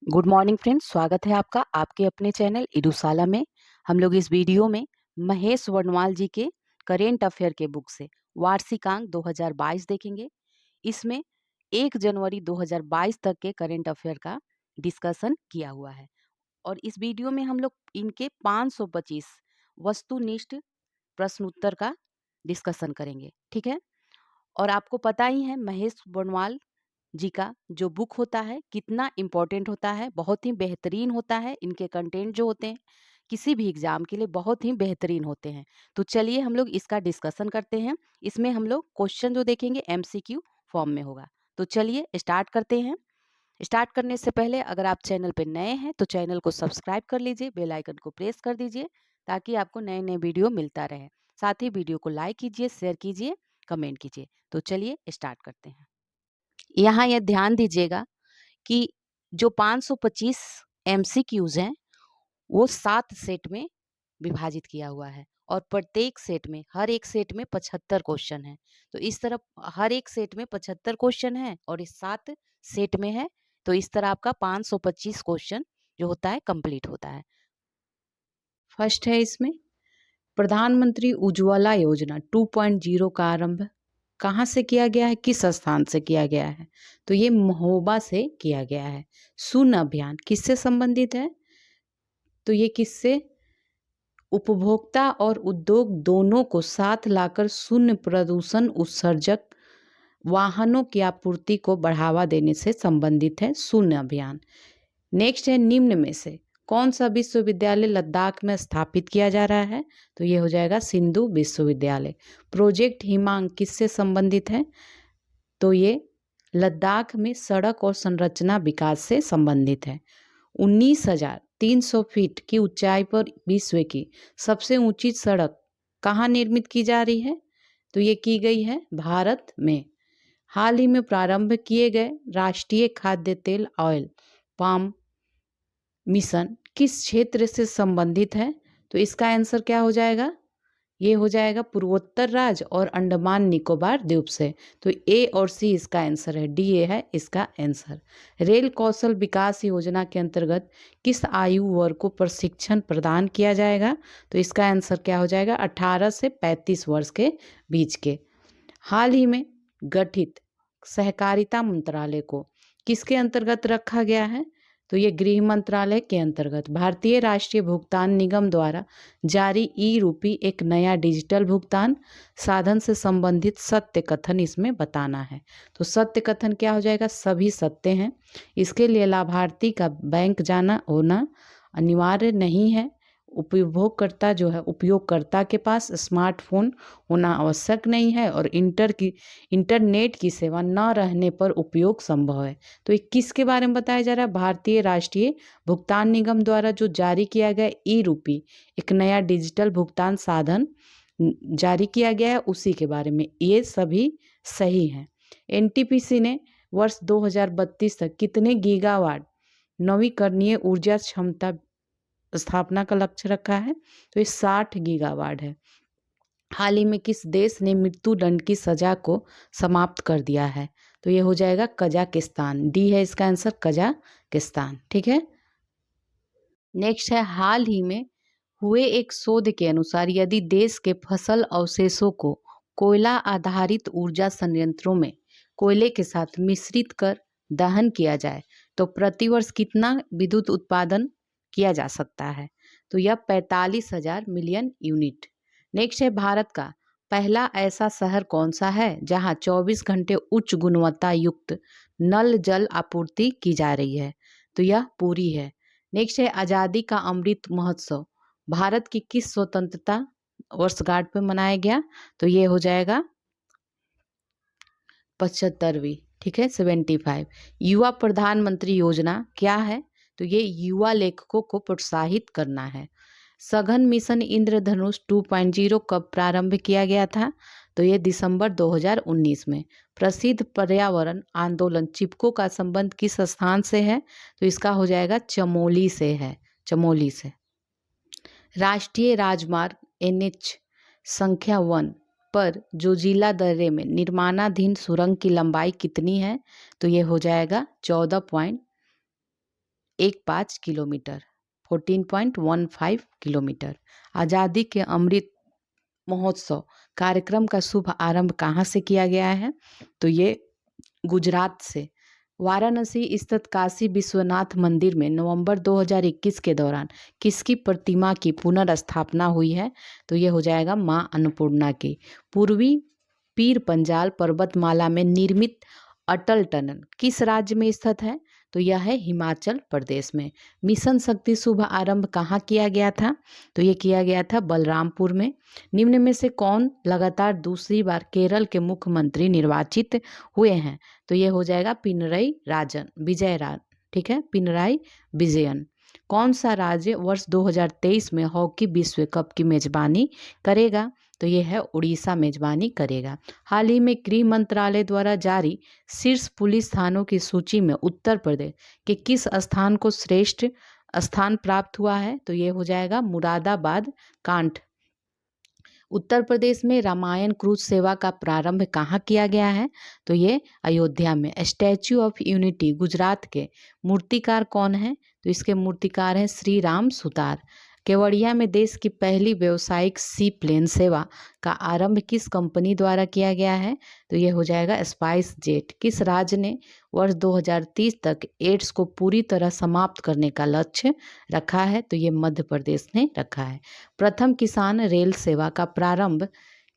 Good morning friends, स्वागत है आपका आपके अपने चैनल इडूसाला में। हम लोग इस वीडियो में महेश वर्णवाल जी के करेंट अफेयर के बुक से वार्षिकांक 2022 देखेंगे। इसमें 1 जनवरी 2022 तक के करेंट अफेयर का डिस्कशन किया हुआ है और इस वीडियो में हम लोग इनके 525 वस्तुनिष्ठ प्रश्न उत्तर का डिस्कशन करेंगे, ठीक है। और आपको पता ही है महेश वर्णवाल जी का जो बुक होता है कितना इम्पोर्टेंट होता है, बहुत ही बेहतरीन होता है। इनके कंटेंट जो होते हैं किसी भी एग्जाम के लिए बहुत ही बेहतरीन होते हैं। तो चलिए हम लोग इसका डिस्कशन करते हैं। इसमें हम लोग क्वेश्चन जो देखेंगे एमसीक्यू फॉर्म में होगा। तो चलिए स्टार्ट करते हैं। स्टार्ट करने से पहले अगर आप चैनल पे नए हैं तो चैनल को सब्सक्राइब कर लीजिए, बेल आइकन को प्रेस कर दीजिए ताकि आपको नए नए वीडियो मिलता रहे। साथ ही वीडियो को लाइक कीजिए, शेयर कीजिए, कमेंट कीजिए। तो चलिए स्टार्ट करते हैं। यहाँ यह ध्यान दीजिएगा कि जो 525 एमसीक्यूज हैं वो 7 सेट में विभाजित किया हुआ है और प्रत्येक सेट में हर एक सेट में 75 क्वेश्चन है। तो इस तरह हर एक सेट में 75 क्वेश्चन है और इस 7 सेट में है। तो इस तरह आपका 525 क्वेश्चन जो होता है कंप्लीट होता है। फर्स्ट है इसमें प्रधानमंत्री उज्ज्वला योजना 2.0 का आरंभ कहाँ से किया गया है, किस स्थान से किया गया है? तो ये महोबा से किया गया है। शून्य अभियान किससे संबंधित है? तो ये किससे उपभोक्ता और उद्योग दोनों को साथ लाकर शून्य प्रदूषण उत्सर्जक वाहनों की आपूर्ति को बढ़ावा देने से संबंधित है शून्य अभियान। नेक्स्ट है निम्न में से कौन सा विश्वविद्यालय लद्दाख में स्थापित किया जा रहा है? तो ये हो जाएगा सिंधु विश्वविद्यालय। प्रोजेक्ट हिमांग किससे संबंधित है? तो ये लद्दाख में सड़क और संरचना विकास से संबंधित है। 19,300 फीट की ऊंचाई पर विश्व की सबसे ऊंची सड़क कहाँ निर्मित की जा रही है? तो ये की गई है भारत में। हाल ही में प्रारंभ किए गए राष्ट्रीय खाद्य तेल ऑयल पाम मिशन किस क्षेत्र से संबंधित है? तो इसका आंसर क्या हो जाएगा? ये हो जाएगा पूर्वोत्तर राज्य और अंडमान निकोबार द्वीप से। तो ए और सी इसका आंसर है, डी ए है इसका आंसर। रेल कौशल विकास योजना के अंतर्गत किस आयु वर्ग को प्रशिक्षण प्रदान किया जाएगा? तो इसका आंसर क्या हो जाएगा? 18 से 35 वर्ष के बीच के। हाल ही में गठित सहकारिता मंत्रालय को किसके अंतर्गत रखा गया है? तो ये गृह मंत्रालय के अंतर्गत। भारतीय राष्ट्रीय भुगतान निगम द्वारा जारी ई रूपी एक नया डिजिटल भुगतान साधन से संबंधित सत्य कथन इसमें बताना है। तो सत्य कथन क्या हो जाएगा? सभी सत्य हैं। इसके लिए लाभार्थी का बैंक जाना होना अनिवार्य नहीं है। उपभोगकर्ता जो है उपयोगकर्ता के पास स्मार्टफोन होना आवश्यक नहीं है और इंटरनेट की सेवा न रहने पर उपयोग संभव है। तो ये किसके बारे में बताया जा रहा है? भारतीय राष्ट्रीय भुगतान निगम द्वारा जो जारी किया गया ई रूपी एक नया डिजिटल भुगतान साधन जारी किया गया है उसी के बारे में। ये सभी सही हैं। एनटीपीसी ने वर्ष 2032 तक कितने गीगावाट नवीकरणीय ऊर्जा क्षमता स्थापना का लक्ष्य रखा है? तो ये 60 गीगावाट है। हाल ही में किस देश ने मृत्यु दंड की सजा को समाप्त कर दिया है? तो ये हो जाएगा कजाकिस्तान। डी है इसका आंसर, कजाकिस्तान। ठीक है। नेक्स्ट है हाल ही में हुए एक शोध के अनुसार यदि देश के फसल अवशेषों को कोयला आधारित ऊर्जा संयंत्रों में कोयले के साथ मिश्रित कर दहन किया जाए तो प्रतिवर्ष कितना विद्युत उत्पादन किया जा सकता है? तो यह 45,000 मिलियन यूनिट। नेक्स्ट है भारत का पहला ऐसा शहर कौन सा है जहां 24 घंटे उच्च गुणवत्ता युक्त नल जल आपूर्ति की जा रही है? तो यह पुरी है। नेक्स्ट है आज़ादी का अमृत महोत्सव भारत की किस स्वतंत्रता वर्षगांठ पे मनाया गया? तो ये हो जाएगा 75वीं। ठीक है, 75। युवा प्रधानमंत्री योजना क्या है? तो ये युवा लेखकों को प्रोत्साहित करना है। सघन मिशन इंद्रधनुष 2.0 कब प्रारंभ किया गया था? तो ये दिसंबर 2019 में। प्रसिद्ध पर्यावरण आंदोलन चिपको का संबंध किस स्थान से है? तो इसका हो जाएगा चमोली से है, चमोली से। राष्ट्रीय राजमार्ग एनएच संख्या 1 पर जो जिला दर्रे में निर्माणाधीन सुरंग की लंबाई कितनी है? तो ये हो जाएगा 14.1 14.15 किलोमीटर 14.15 किलोमीटर। आज़ादी के अमृत महोत्सव कार्यक्रम का शुभ आरंभ कहाँ से किया गया है? तो ये गुजरात से। वाराणसी स्थित काशी विश्वनाथ मंदिर में नवंबर 2021 के दौरान किसकी प्रतिमा की पुनर्स्थापना हुई है? तो ये हो जाएगा मां अन्नपूर्णा की। पूर्वी पीर पंजाल पर्वतमाला में निर्मित अटल टनल किस राज्य में स्थित है? तो यह है हिमाचल प्रदेश में। मिशन शक्ति शुभ आरंभ कहाँ किया गया था? तो ये किया गया था बलरामपुर में। निम्न में से कौन लगातार दूसरी बार केरल के मुख्यमंत्री निर्वाचित हुए हैं? तो ये हो जाएगा पिनरई विजयन। ठीक है, पिनराई विजयन। कौन सा राज्य वर्ष 2023 में हॉकी विश्व कप की मेजबानी करेगा? तो ये है उड़ीसा मेजबानी करेगा। हाल ही में गृह मंत्रालय द्वारा जारी शीर्ष पुलिस थानों की सूची में उत्तर प्रदेश के किस स्थान को श्रेष्ठ स्थान प्राप्त हुआ है? तो ये हो जाएगा मुरादाबाद कांठ। उत्तर प्रदेश में रामायण क्रूज सेवा का प्रारंभ कहाँ किया गया है? तो ये अयोध्या में। स्टैच्यू ऑफ यूनिटी गुजरात के मूर्तिकार कौन है? तो इसके मूर्तिकार हैं श्री राम सुतार। केवड़िया में देश की पहली व्यावसायिक सी प्लेन सेवा का आरंभ किस कंपनी द्वारा किया गया है? तो ये हो जाएगा स्पाइस जेट। किस राज्य ने वर्ष 2030 तक एड्स को पूरी तरह समाप्त करने का लक्ष्य रखा है? तो ये मध्य प्रदेश ने रखा है। प्रथम किसान रेल सेवा का प्रारंभ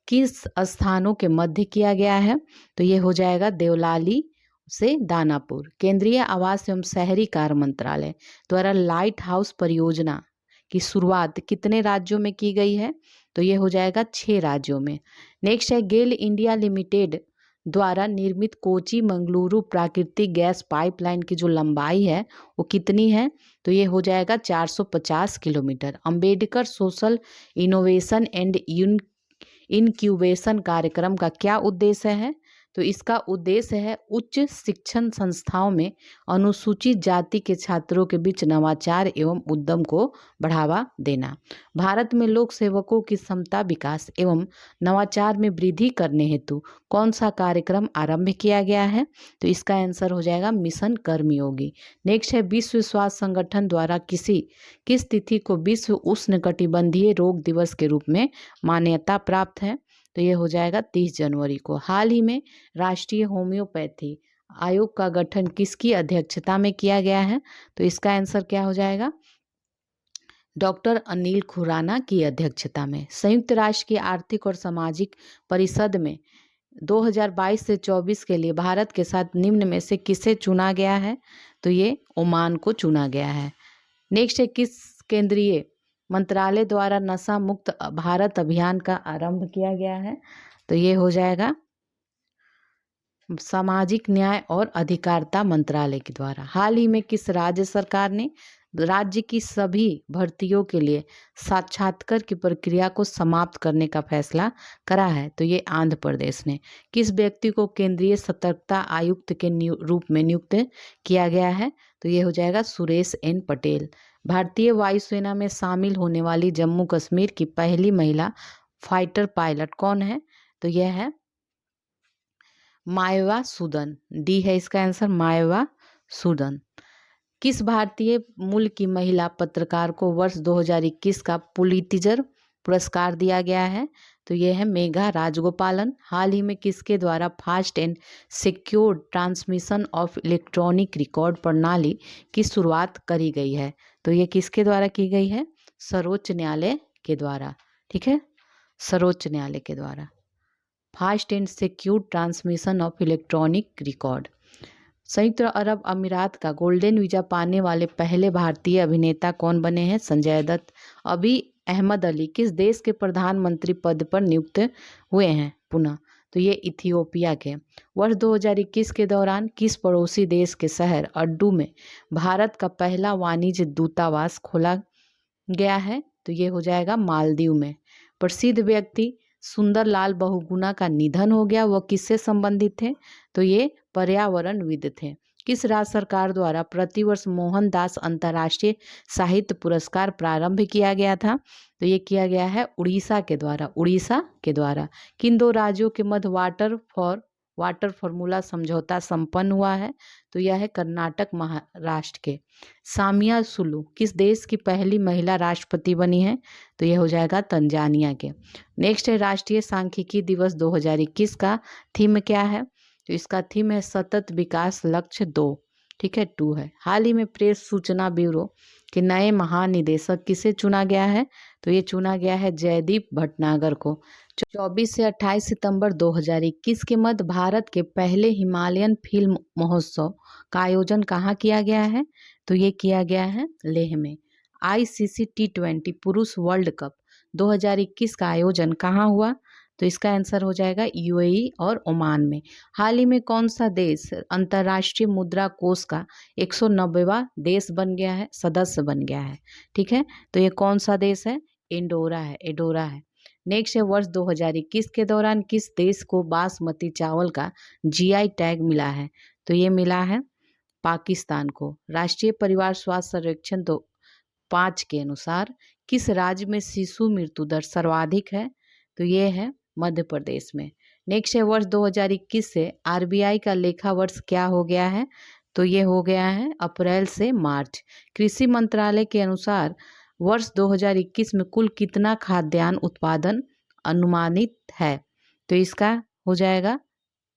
किस स्थानों के मध्य किया गया है? तो ये हो जाएगा देवलाली से दानापुर। केंद्रीय आवास एवं शहरी कार्य मंत्रालय द्वारा लाइट हाउस परियोजना की शुरुआत कितने राज्यों में की गई है? तो ये हो जाएगा 6 राज्यों में। नेक्स्ट है गेल इंडिया लिमिटेड द्वारा निर्मित कोची मंगलुरु प्राकृतिक गैस पाइपलाइन की जो लंबाई है वो कितनी है? तो ये हो जाएगा 450 kilometre. Ambedkar social innovation and incubation कार्यक्रम का क्या उद्देश्य है? तो इसका उद्देश्य है उच्च शिक्षण संस्थाओं में अनुसूचित जाति के छात्रों के बीच नवाचार एवं उद्यम को बढ़ावा देना। भारत में लोक सेवकों की क्षमता विकास एवं नवाचार में वृद्धि करने हेतु कौन सा कार्यक्रम आरंभ किया गया है? तो इसका आंसर हो जाएगा मिशन कर्मयोगी। नेक्स्ट है विश्व स्वास्थ्य संगठन द्वारा किस तिथि को विश्व उष्णकटिबंधीय रोग दिवस के रूप में मान्यता प्राप्त है? तो ये हो जाएगा 30 जनवरी को। हाल ही में राष्ट्रीय होम्योपैथी आयोग का गठन किसकी अध्यक्षता में किया गया है? तो इसका आंसर क्या हो जाएगा? डॉक्टर अनिल खुराना की अध्यक्षता में। संयुक्त राष्ट्र की आर्थिक और सामाजिक परिषद में 2022 से 24 के लिए भारत के साथ निम्न में से किसे चुना गया है? तो ये ओमान को चुना गया है। नेक्स्ट है किस केंद्रीय मंत्रालय द्वारा नशा मुक्त भारत अभियान का आरंभ किया गया है? तो ये हो जाएगा सामाजिक न्याय और अधिकारिता मंत्रालय के द्वारा। हाल ही में किस राज्य सरकार ने राज्य की सभी भर्तियों के लिए साक्षात्कार की प्रक्रिया को समाप्त करने का फैसला करा है? तो ये आंध्र प्रदेश ने। किस व्यक्ति को केंद्रीय सतर्कता आयुक्त के रूप में नियुक्त किया गया है? तो ये हो जाएगा सुरेश एन पटेल। भारतीय वायुसेना में शामिल होने वाली जम्मू कश्मीर की पहली महिला फाइटर पायलट कौन है? तो यह है मायवा सूदन। डी है इसका आंसर, मायवा सूदन। किस भारतीय मूल की महिला पत्रकार को वर्ष 2021 का पुलित्जर पुरस्कार दिया गया है? तो यह है मेघा राजगोपालन। हाल ही में किसके द्वारा fast and secure transmission of electronic record प्रणाली की शुरुआत करी गई है? तो ये किसके द्वारा की गई है? सर्वोच्च न्यायालय के द्वारा। ठीक है, सर्वोच्च न्यायालय के द्वारा fast and secure transmission of electronic record. संयुक्त अरब अमीरात का गोल्डन वीजा पाने वाले पहले भारतीय अभिनेता कौन बने हैं? संजय दत्त। अभी अहमद अली किस देश के प्रधानमंत्री पद पर नियुक्त हुए हैं पुनः? तो ये इथियोपिया के। वर्ष 2021 के दौरान किस पड़ोसी देश के शहर अड्डू में भारत का पहला वाणिज्य दूतावास खोला गया है? तो ये हो जाएगा मालदीव में। प्रसिद्ध व्यक्ति सुंदरलाल बहुगुणा का निधन हो गया, वह किससे संबंधित थे? तो ये पर्यावरणविद थे। किस राज्य सरकार द्वारा प्रतिवर्ष मोहनदास अंतर्राष्ट्रीय साहित्य पुरस्कार प्रारंभ किया गया था? तो ये किया गया है उड़ीसा के द्वारा। उड़ीसा के द्वारा। किन दो राज्यों के मध्य वाटर फॉर वाटर फॉर्मूला समझौता संपन्न हुआ है? तो यह है कर्नाटक महाराष्ट्र के। सामिया सुलू किस देश की पहली महिला राष्ट्रपति बनी है? तो यह हो जाएगा तंजानिया के। नेक्स्ट है राष्ट्रीय सांख्यिकी दिवस 2021 का थीम क्या है? तो इसका थीम है सतत विकास लक्ष्य 2, ठीक है 2 है। हाल ही में प्रेस सूचना ब्यूरो के नए महानिदेशक किसे चुना गया है? तो ये चुना गया है जयदीप भटनागर को। 24 से 28 सितंबर 2021 के मध्य भारत के पहले हिमालयन फिल्म महोत्सव का आयोजन कहाँ किया गया है? तो ये किया गया है लेह में। ICC T20 पुरुष वर्ल्ड कप 2021 का आयोजन कहाँ हुआ? तो इसका आंसर हो जाएगा UAE और ओमान में। हाल ही में कौन सा देश अंतर्राष्ट्रीय मुद्रा कोष का 190वां देश बन गया है, सदस्य बन गया है, ठीक है। तो ये कौन सा देश है? एडोरा है। नेक्स्ट है वर्ष 2021 के दौरान किस देश को बासमती चावल का GI टैग मिला है? तो ये मिला है पाकिस्तान को। राष्ट्रीय परिवार स्वास्थ्य सर्वेक्षण 5 के अनुसार किस राज्य में शिशु मृत्यु दर सर्वाधिक है? तो ये है मध्य प्रदेश में। नेक्स्ट है वर्ष 2021 से RBI का लेखा वर्ष क्या हो गया है? तो ये हो गया है अप्रैल से मार्च। कृषि मंत्रालय के अनुसार वर्ष 2021 में कुल कितना खाद्यान्न उत्पादन अनुमानित है? तो इसका हो जाएगा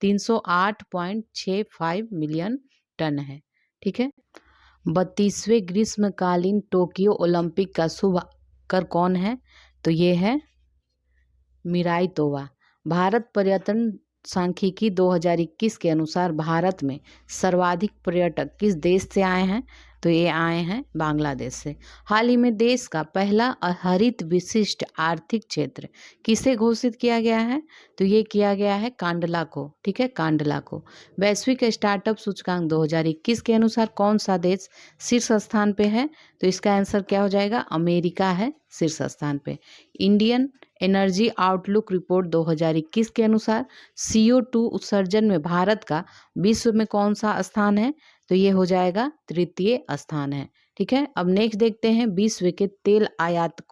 308.65 मिलियन टन है, ठीक है। 32वें ग्रीष्मकालीन टोक्यो ओलंपिक का शुभ कर कौन है? तो ये है मिराई तोवा। भारत पर्यटन सांख्यिकी 2021 के अनुसार भारत में सर्वाधिक पर्यटक किस देश से आए हैं? तो ये आए हैं बांग्लादेश से। हाल ही में देश का पहला हरित विशिष्ट आर्थिक क्षेत्र किसे घोषित किया गया है? तो ये किया गया है कांडला को, ठीक है कांडला को। वैश्विक स्टार्टअप सूचकांक 2021 के अनुसार कौन सा देश शीर्ष स्थान पे है? तो इसका आंसर क्या हो जाएगा? अमेरिका है शीर्ष स्थान पे। इंडियन एनर्जी आउटलुक रिपोर्ट 2021 के अनुसार CO2 उत्सर्जन में भारत का विश्व में कौन सा स्थान है? तो ये हो जाएगा 3य स्थान है, ठीक है। अब नेक्स्ट देखते हैं विश्व के तेल आयात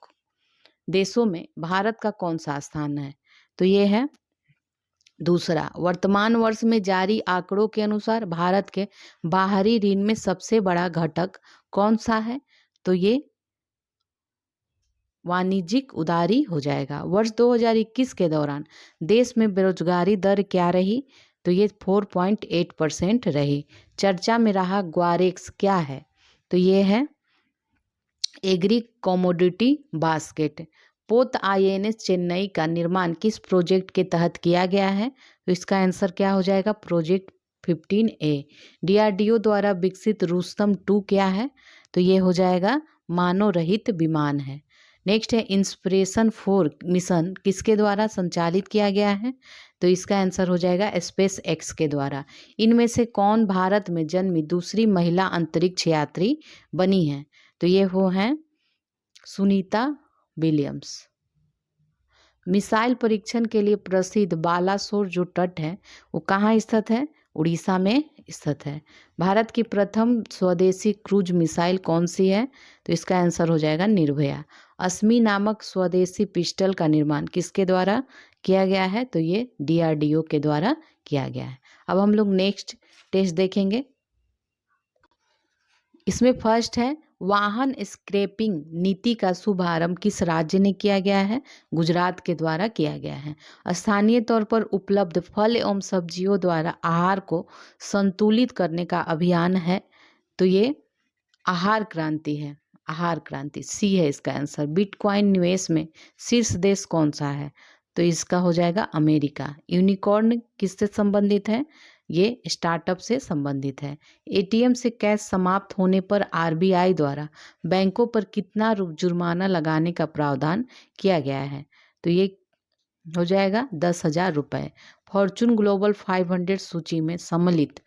देशों में भारत का कौन सा स्थान है? तो ये है दूसरा। वर्तमान वर्ष में जारी आंकड़ों के अनुसार भारत के बाहरी ऋण में सबसे बड़ा घटक कौन सा है? तो ये वाणिज्यिक उधारी हो जाएगा। वर्ष 2021 के दौरान देश में बेरोजगारी दर क्या रही? तो ये 4.8% रही। चर्चा में रहा ग्वारेक्स क्या है? तो ये है एग्री कमोडिटी बास्केट। पोत INS चेन्नई का निर्माण किस प्रोजेक्ट के तहत किया गया है? तो इसका आंसर क्या हो जाएगा? Project 15A। DRDO द्वारा विकसित रुस्तम 2 क्या है? तो ये हो जाएगा मानव रहित विमान है। नेक्स्ट है इंस्पिरेशन 4 मिशन किसके द्वारा संचालित किया गया है? तो इसका आंसर हो जाएगा SpaceX के द्वारा। इनमें से कौन भारत में जन्मी दूसरी महिला अंतरिक्ष यात्री बनी है? तो ये वो हैं सुनीता विलियम्स। मिसाइल परीक्षण के लिए प्रसिद्ध बालासोर जो तट है वो कहाँ स्थित है? उड़ीसा में स्थित है। भारत की प्रथम स्वदेशी क्रूज मिसाइल कौन सी है? तो इसका आंसर हो जाएगा निर्भया। अस्मी नामक स्वदेशी पिस्टल का निर्माण किसके द्वारा किया गया है? तो ये DRDO के द्वारा किया गया है। अब हम लोग नेक्स्ट टेस्ट देखेंगे। इसमें फर्स्ट है वाहन स्क्रैपिंग नीति का शुभारंभ किस राज्य ने किया गया है? गुजरात के द्वारा किया गया है। स्थानीय तौर पर उपलब्ध फल एवं सब्जियों द्वारा आहार को संतुलित करने का अभियान है। तो ये आहार क्रांति है। आहार क्रांति C है इसका आंसर। बिटकॉइन निवेश में शीर्ष देश कौन सा है? तो इसका हो जाएगा अमेरिका। यूनिकॉर्न किससे संबंधित है? ये स्टार्टअप से संबंधित है। ATM से कैश समाप्त होने पर RBI द्वारा बैंकों पर कितना जुर्माना लगाने का प्रावधान किया गया है? तो ये हो जाएगा 10,000 रुपये। फॉर्चून ग्लोबल 500 सूची में सम्मिलित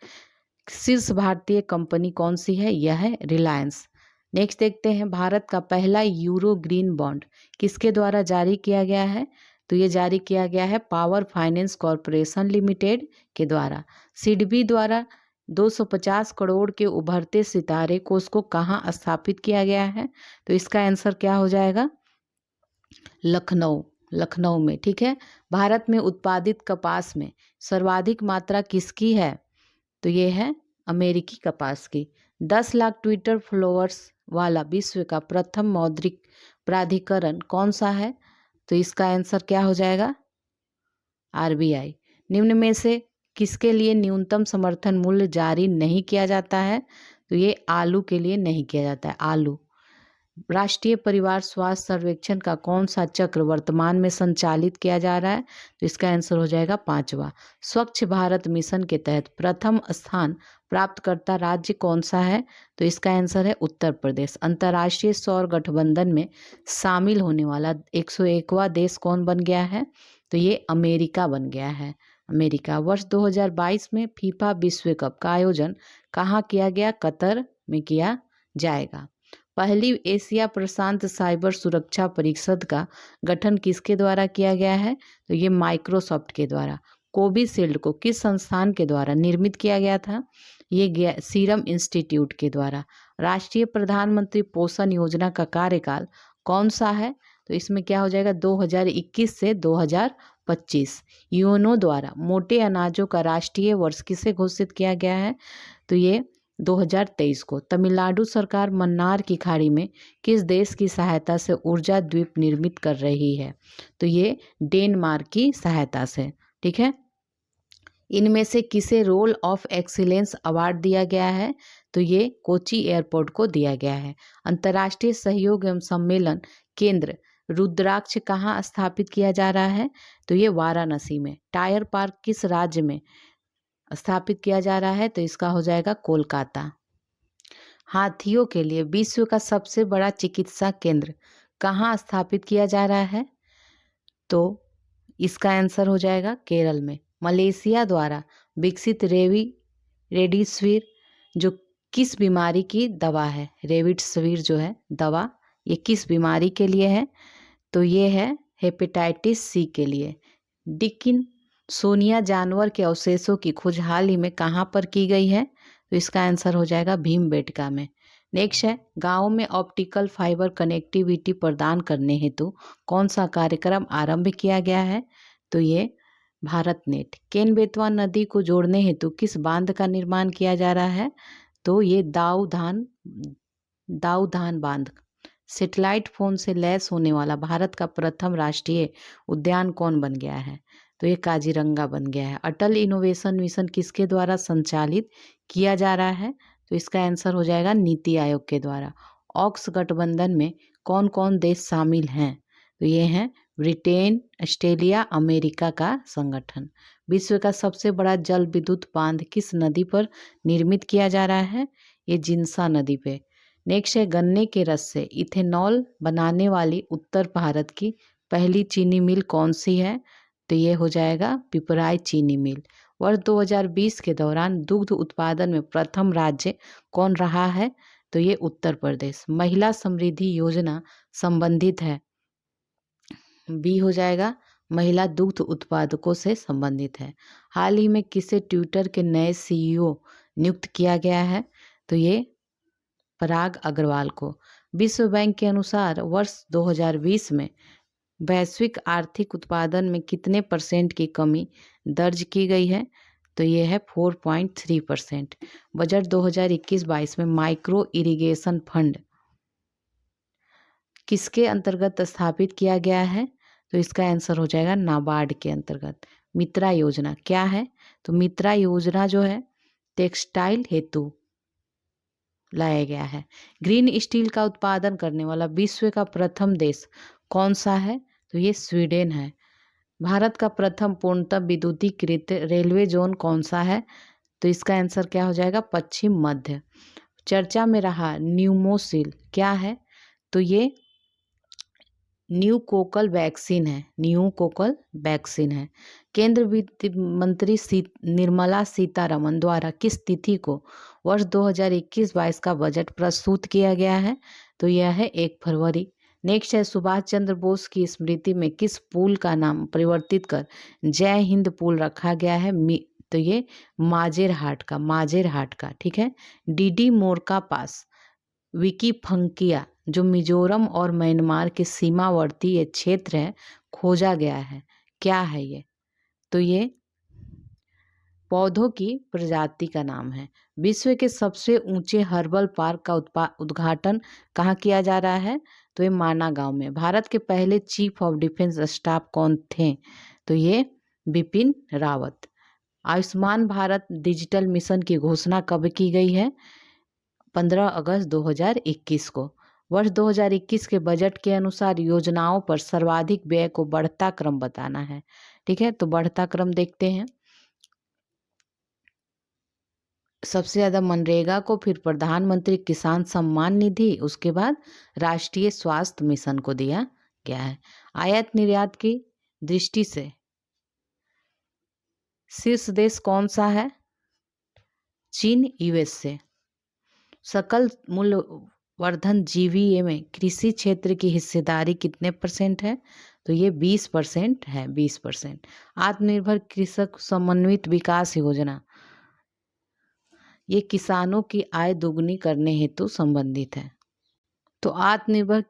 शीर्ष भारतीय कंपनी कौन सी है? यह है रिलायंस। नेक्स्ट देखते हैं भारत का पहला यूरो ग्रीन बॉन्ड किसके द्वारा जारी किया गया है? तो ये जारी किया गया है पावर फाइनेंस कॉरपोरेशन लिमिटेड के द्वारा। सिडबी द्वारा 250 करोड़ के उभरते सितारे को उसको कहाँ स्थापित किया गया है? तो इसका आंसर क्या हो जाएगा? लखनऊ। लखनऊ में, ठीक है। भारत में उत्पादित कपास में सर्वाधिक मात्रा किसकी है? तो ये है अमेरिकी कपास की। 10 लाख ट्विटर फॉलोअर्स वाला विश्व का प्रथम मौद्रिक प्राधिकरण कौन सा है? तो इसका आंसर क्या हो जाएगा? आरबीआई। निम्न में से किसके लिए न्यूनतम समर्थन मूल्य जारी नहीं किया जाता है? तो ये आलू के लिए नहीं किया जाता है, आलू। राष्ट्रीय परिवार स्वास्थ्य सर्वेक्षण का कौन सा चक्र वर्तमान में संचालित किया जा रहा है? तो इसका आंसर हो जाएगा 5वां। स्वच्छ भारत मिशन के तहत प्रथम स्थान प्राप्तकर्ता राज्य कौन सा है? तो इसका आंसर है उत्तर प्रदेश। अंतर्राष्ट्रीय सौर गठबंधन में शामिल होने वाला 101वां देश कौन बन गया है? तो ये अमेरिका बन गया है, अमेरिका। वर्ष 2022 में फीफा विश्व कप का आयोजन कहाँ किया गया? कतर में किया जाएगा। पहली एशिया प्रशांत साइबर सुरक्षा परिषद का गठन किसके द्वारा किया गया है? तो ये माइक्रोसॉफ्ट के द्वारा। कोविशील्ड को किस संस्थान के द्वारा निर्मित किया गया था? ये सीरम इंस्टीट्यूट के द्वारा। राष्ट्रीय प्रधानमंत्री पोषण योजना का कार्यकाल कौन सा है? तो इसमें क्या हो जाएगा? 2021 से 2025। यूएनओ द्वारा मोटे अनाजों का राष्ट्रीय वर्ष किसे घोषित किया गया है? तो ये 2023 को। तमिलनाडु सरकार मन्नार की खाड़ी में किस देश की सहायता से ऊर्जा द्वीप निर्मित कर रही है? तो ये डेनमार्क की सहायता से, ठीक है। इनमें से किसे रोल ऑफ एक्सीलेंस अवार्ड दिया गया है? तो ये कोची एयरपोर्ट को दिया गया है। अंतर्राष्ट्रीय सहयोग एवं सम्मेलन केंद्र रुद्राक्ष कहाँ स्थापित किया जा रहा है? तो ये वाराणसी में। टायर पार्क किस राज्य में स्थापित किया जा रहा है? तो इसका हो जाएगा कोलकाता। हाथियों के लिए विश्व का सबसे बड़ा चिकित्सा केंद्र कहाँ स्थापित किया जा रहा है? तो इसका आंसर हो जाएगा केरल में। मलेशिया द्वारा विकसित रेमडेसिविर जो किस बीमारी की दवा है? रेमडेसिविर जो है दवा, ये किस बीमारी के लिए है? तो ये है हेपेटाइटिस सी के लिए। डिकिन सोनिया जानवर के अवशेषों की खोज हाल ही में कहाँ पर की गई है? तो इसका आंसर हो जाएगा भीमबेटका में। नेक्स्ट है, गाँव में ऑप्टिकल फाइबर कनेक्टिविटी प्रदान करने हेतु कौन सा कार्यक्रम आरंभ किया गया है? तो ये भारत नेट। केन बेतवा नदी को जोड़ने हेतु किस बांध का निर्माण किया जा रहा है? तो ये दाऊधान बांध। सैटेलाइट फोन से लैस होने वाला भारत का प्रथम राष्ट्रीय उद्यान कौन बन गया है? तो ये काजीरंगा बन गया है। अटल इनोवेशन मिशन किसके द्वारा संचालित किया जा रहा है? तो इसका आंसर हो जाएगा नीति आयोग के द्वारा। ऑक्स गठबंधन में कौन कौन देश शामिल हैं? तो ये हैं ब्रिटेन, ऑस्ट्रेलिया, अमेरिका का संगठन। विश्व का सबसे बड़ा जल विद्युत बांध किस नदी पर निर्मित किया जा रहा है? ये जिन्सा नदी पे। नेक्स्ट है, गन्ने के रस से इथेनॉल बनाने वाली उत्तर भारत की पहली चीनी मिल कौन सी है? तो ये हो जाएगा पिपराई चीनी मिल। वर्ष 2020 के दौरान दुग्ध उत्पादन में प्रथम राज्य कौन रहा है? तो ये उत्तर प्रदेश। महिला समृद्धि योजना संबंधित है, बी हो जाएगा, महिला दुग्ध उत्पादकों से संबंधित है। हाल ही में किसे ट्विटर के नए सीईओ नियुक्त किया गया है? तो ये पराग अग्रवाल को। विश्व बैंक के अनुसार वर्ष 2020 में वैश्विक आर्थिक उत्पादन में कितने % की कमी दर्ज की गई है? तो ये है 4.3%। बजट 2021-22 में माइक्रो इरिगेशन फंड किसके अंतर्गत स्थापित किया गया है? तो इसका आंसर हो जाएगा नाबार्ड के अंतर्गत। मित्रा योजना क्या है? तो मित्रा योजना जो है टेक्सटाइल हेतु लाया गया है। ग्रीन स्टील का उत्पादन करने वाला विश्व का प्रथम देश कौन सा है? तो ये स्वीडन है। भारत का प्रथम पूर्णतः विद्युतीकृत रेलवे जोन कौन सा है? तो इसका आंसर क्या हो जाएगा? पश्चिम मध्य। चर्चा में रहा न्यूमोसिल क्या है? तो ये न्यूकोकल वैक्सीन है, न्यूकोकल वैक्सीन है। केंद्र वित्त मंत्री निर्मला सीतारमन द्वारा किस तिथि को वर्ष 2021-22 का बजट प्रस्तुत किया गया है? तो यह है 1 फरवरी। नेक्स्ट है, सुभाष चंद्र बोस की स्मृति में किस पुल का नाम परिवर्तित कर जय हिंद पुल रखा गया है? तो ये माजेरहाट का, ठीक है। डीडी मोरका पास विकिफंकिया जो मिजोरम और म्यांमार के सीमावर्ती ये क्षेत्र है खोजा गया है। क्या है ये? तो ये पौधों की प्रजाति का नाम है। विश्व के सबसे ऊंचे हर्बल पार्क का उद्घाटन कहाँ किया जा रहा है? तो ये माना गांव में। भारत के पहले चीफ ऑफ डिफेंस स्टाफ कौन थे? तो ये बिपिन रावत। आयुष्मान भारत डिजिटल मिशन की घोषणा कब की गई है? 15 अगस्त 2021 को। वर्ष 2021 के बजट के अनुसार योजनाओं पर सर्वाधिक व्यय को बढ़ता क्रम बताना है। ठीक है, तो बढ़ता क्रम देखते हैं। सबसे ज़्यादा मनरेगा को, फिर प्रधानमंत्री किसान सम्मान निधि, उसके बाद राष्ट्रीय स्वास्थ्य मिशन को दिया गया है। आयात निर्यात की दृष्टि से शीर्ष देश कौन सा है? चीन, यूएसए। सकल मूल्य वर्धन जीवीए में कृषि क्षेत्र की हिस्सेदारी कितने % है? तो ये 20% है, 20%। आत्मनिर्भर कृषक समन्वित विकास योजना ये किसानों की आय दोगुनी करने हेतु संबंधित है। तो आत्मनिर्भर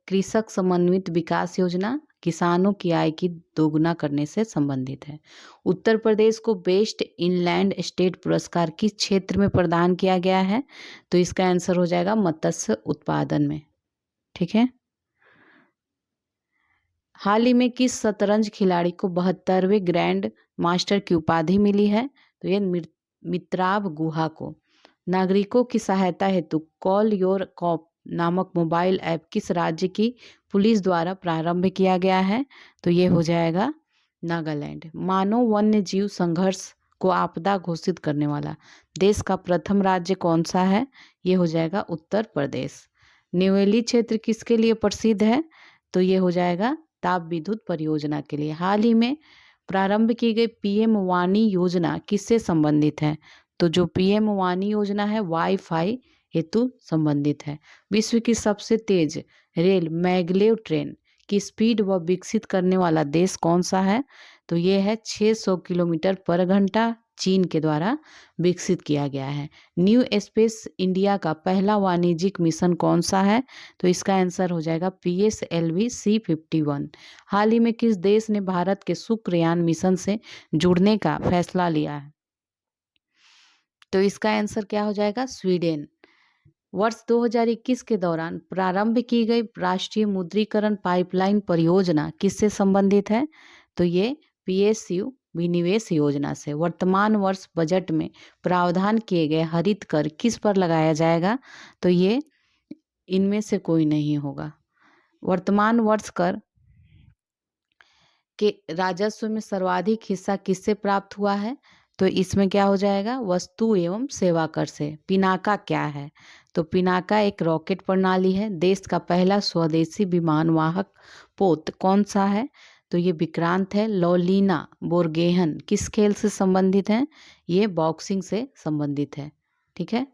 कृषक समन्वित विकास योजना किसानों की आय की दोगुना करने से संबंधित है। उत्तर प्रदेश को बेस्ट इनलैंड स्टेट पुरस्कार किस क्षेत्र में प्रदान किया गया है? तो इसका आंसर हो जाएगा मत्स्य उत्पादन में। ठीक है। हाल ही में किस शतरंज खिलाड़ी को 72वें ग्रैंड मास्टर की उपाधि मिली है? तो ये मित्राव गुहा को। नागरिकों की सहायता हेतु कॉल योर कॉप नामक मोबाइल ऐप किस राज्य की पुलिस द्वारा प्रारंभ किया गया है? तो ये हो जाएगा नागालैंड। मानव वन्य जीव संघर्ष को आपदा घोषित करने वाला देश का प्रथम राज्य कौन सा है? ये हो जाएगा उत्तर प्रदेश। न्यूएली क्षेत्र किसके लिए प्रसिद्ध है? तो ये हो जाएगा ताप विद्युत परियोजना के लिए। हाल ही में प्रारंभ की गई पीएम वाणी योजना किससे संबंधित है? तो जो पीएम वाणी योजना है वाईफाई हेतु संबंधित है। विश्व की सबसे तेज रेल मैगलेव ट्रेन की स्पीड व विकसित करने वाला देश कौन सा है? तो ये है 600 किलोमीटर पर घंटा, चीन के द्वारा विकसित किया गया है। न्यू स्पेस इंडिया का पहला वाणिज्यिक मिशन कौन सा है? तो इसका आंसर हो जाएगा PSLV C51। हाल ही में किस देश ने भारत के शुक्रयान मिशन से जुड़ने का फैसला लिया है? तो इसका आंसर क्या हो जाएगा? स्वीडन। वर्ष 2021 के दौरान प्रारंभ की गई राष्ट्रीय मुद्रीकरण पाइपलाइन परियोजना किससे संबंधित है? तो ये PSU विनिवेश योजना से। वर्तमान वर्ष बजट में प्रावधान किए गए हरित कर किस पर लगाया जाएगा? तो ये इनमें से कोई नहीं होगा। वर्तमान वर्ष कर के राजस्व में सर्वाधिक हिस्सा किससे प्राप्त हुआ है? तो इसमें क्या हो जाएगा? वस्तु एवं सेवा कर से। पिनाका क्या है? तो पिनाका एक रॉकेट प्रणाली है। देश का पहला स्वदेशी विमान वाहक पोत कौन सा है? तो ये विक्रांत है। लौलीना बोरगेहन किस खेल से संबंधित है? ये बॉक्सिंग से संबंधित है। ठीक है।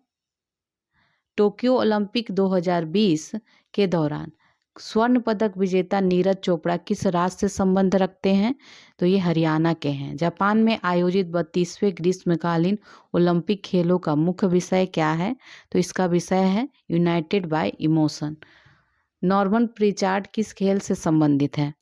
टोक्यो ओलंपिक 2020 के दौरान स्वर्ण पदक विजेता नीरज चोपड़ा किस राज्य से संबंध रखते हैं? तो ये हरियाणा के हैं। जापान में आयोजित 32वें ग्रीष्मकालीन ओलंपिक खेलों का मुख्य विषय क्या है? तो इसका विषय है United bye emotion. Norman Pritchard किस खेल से संबंधित है?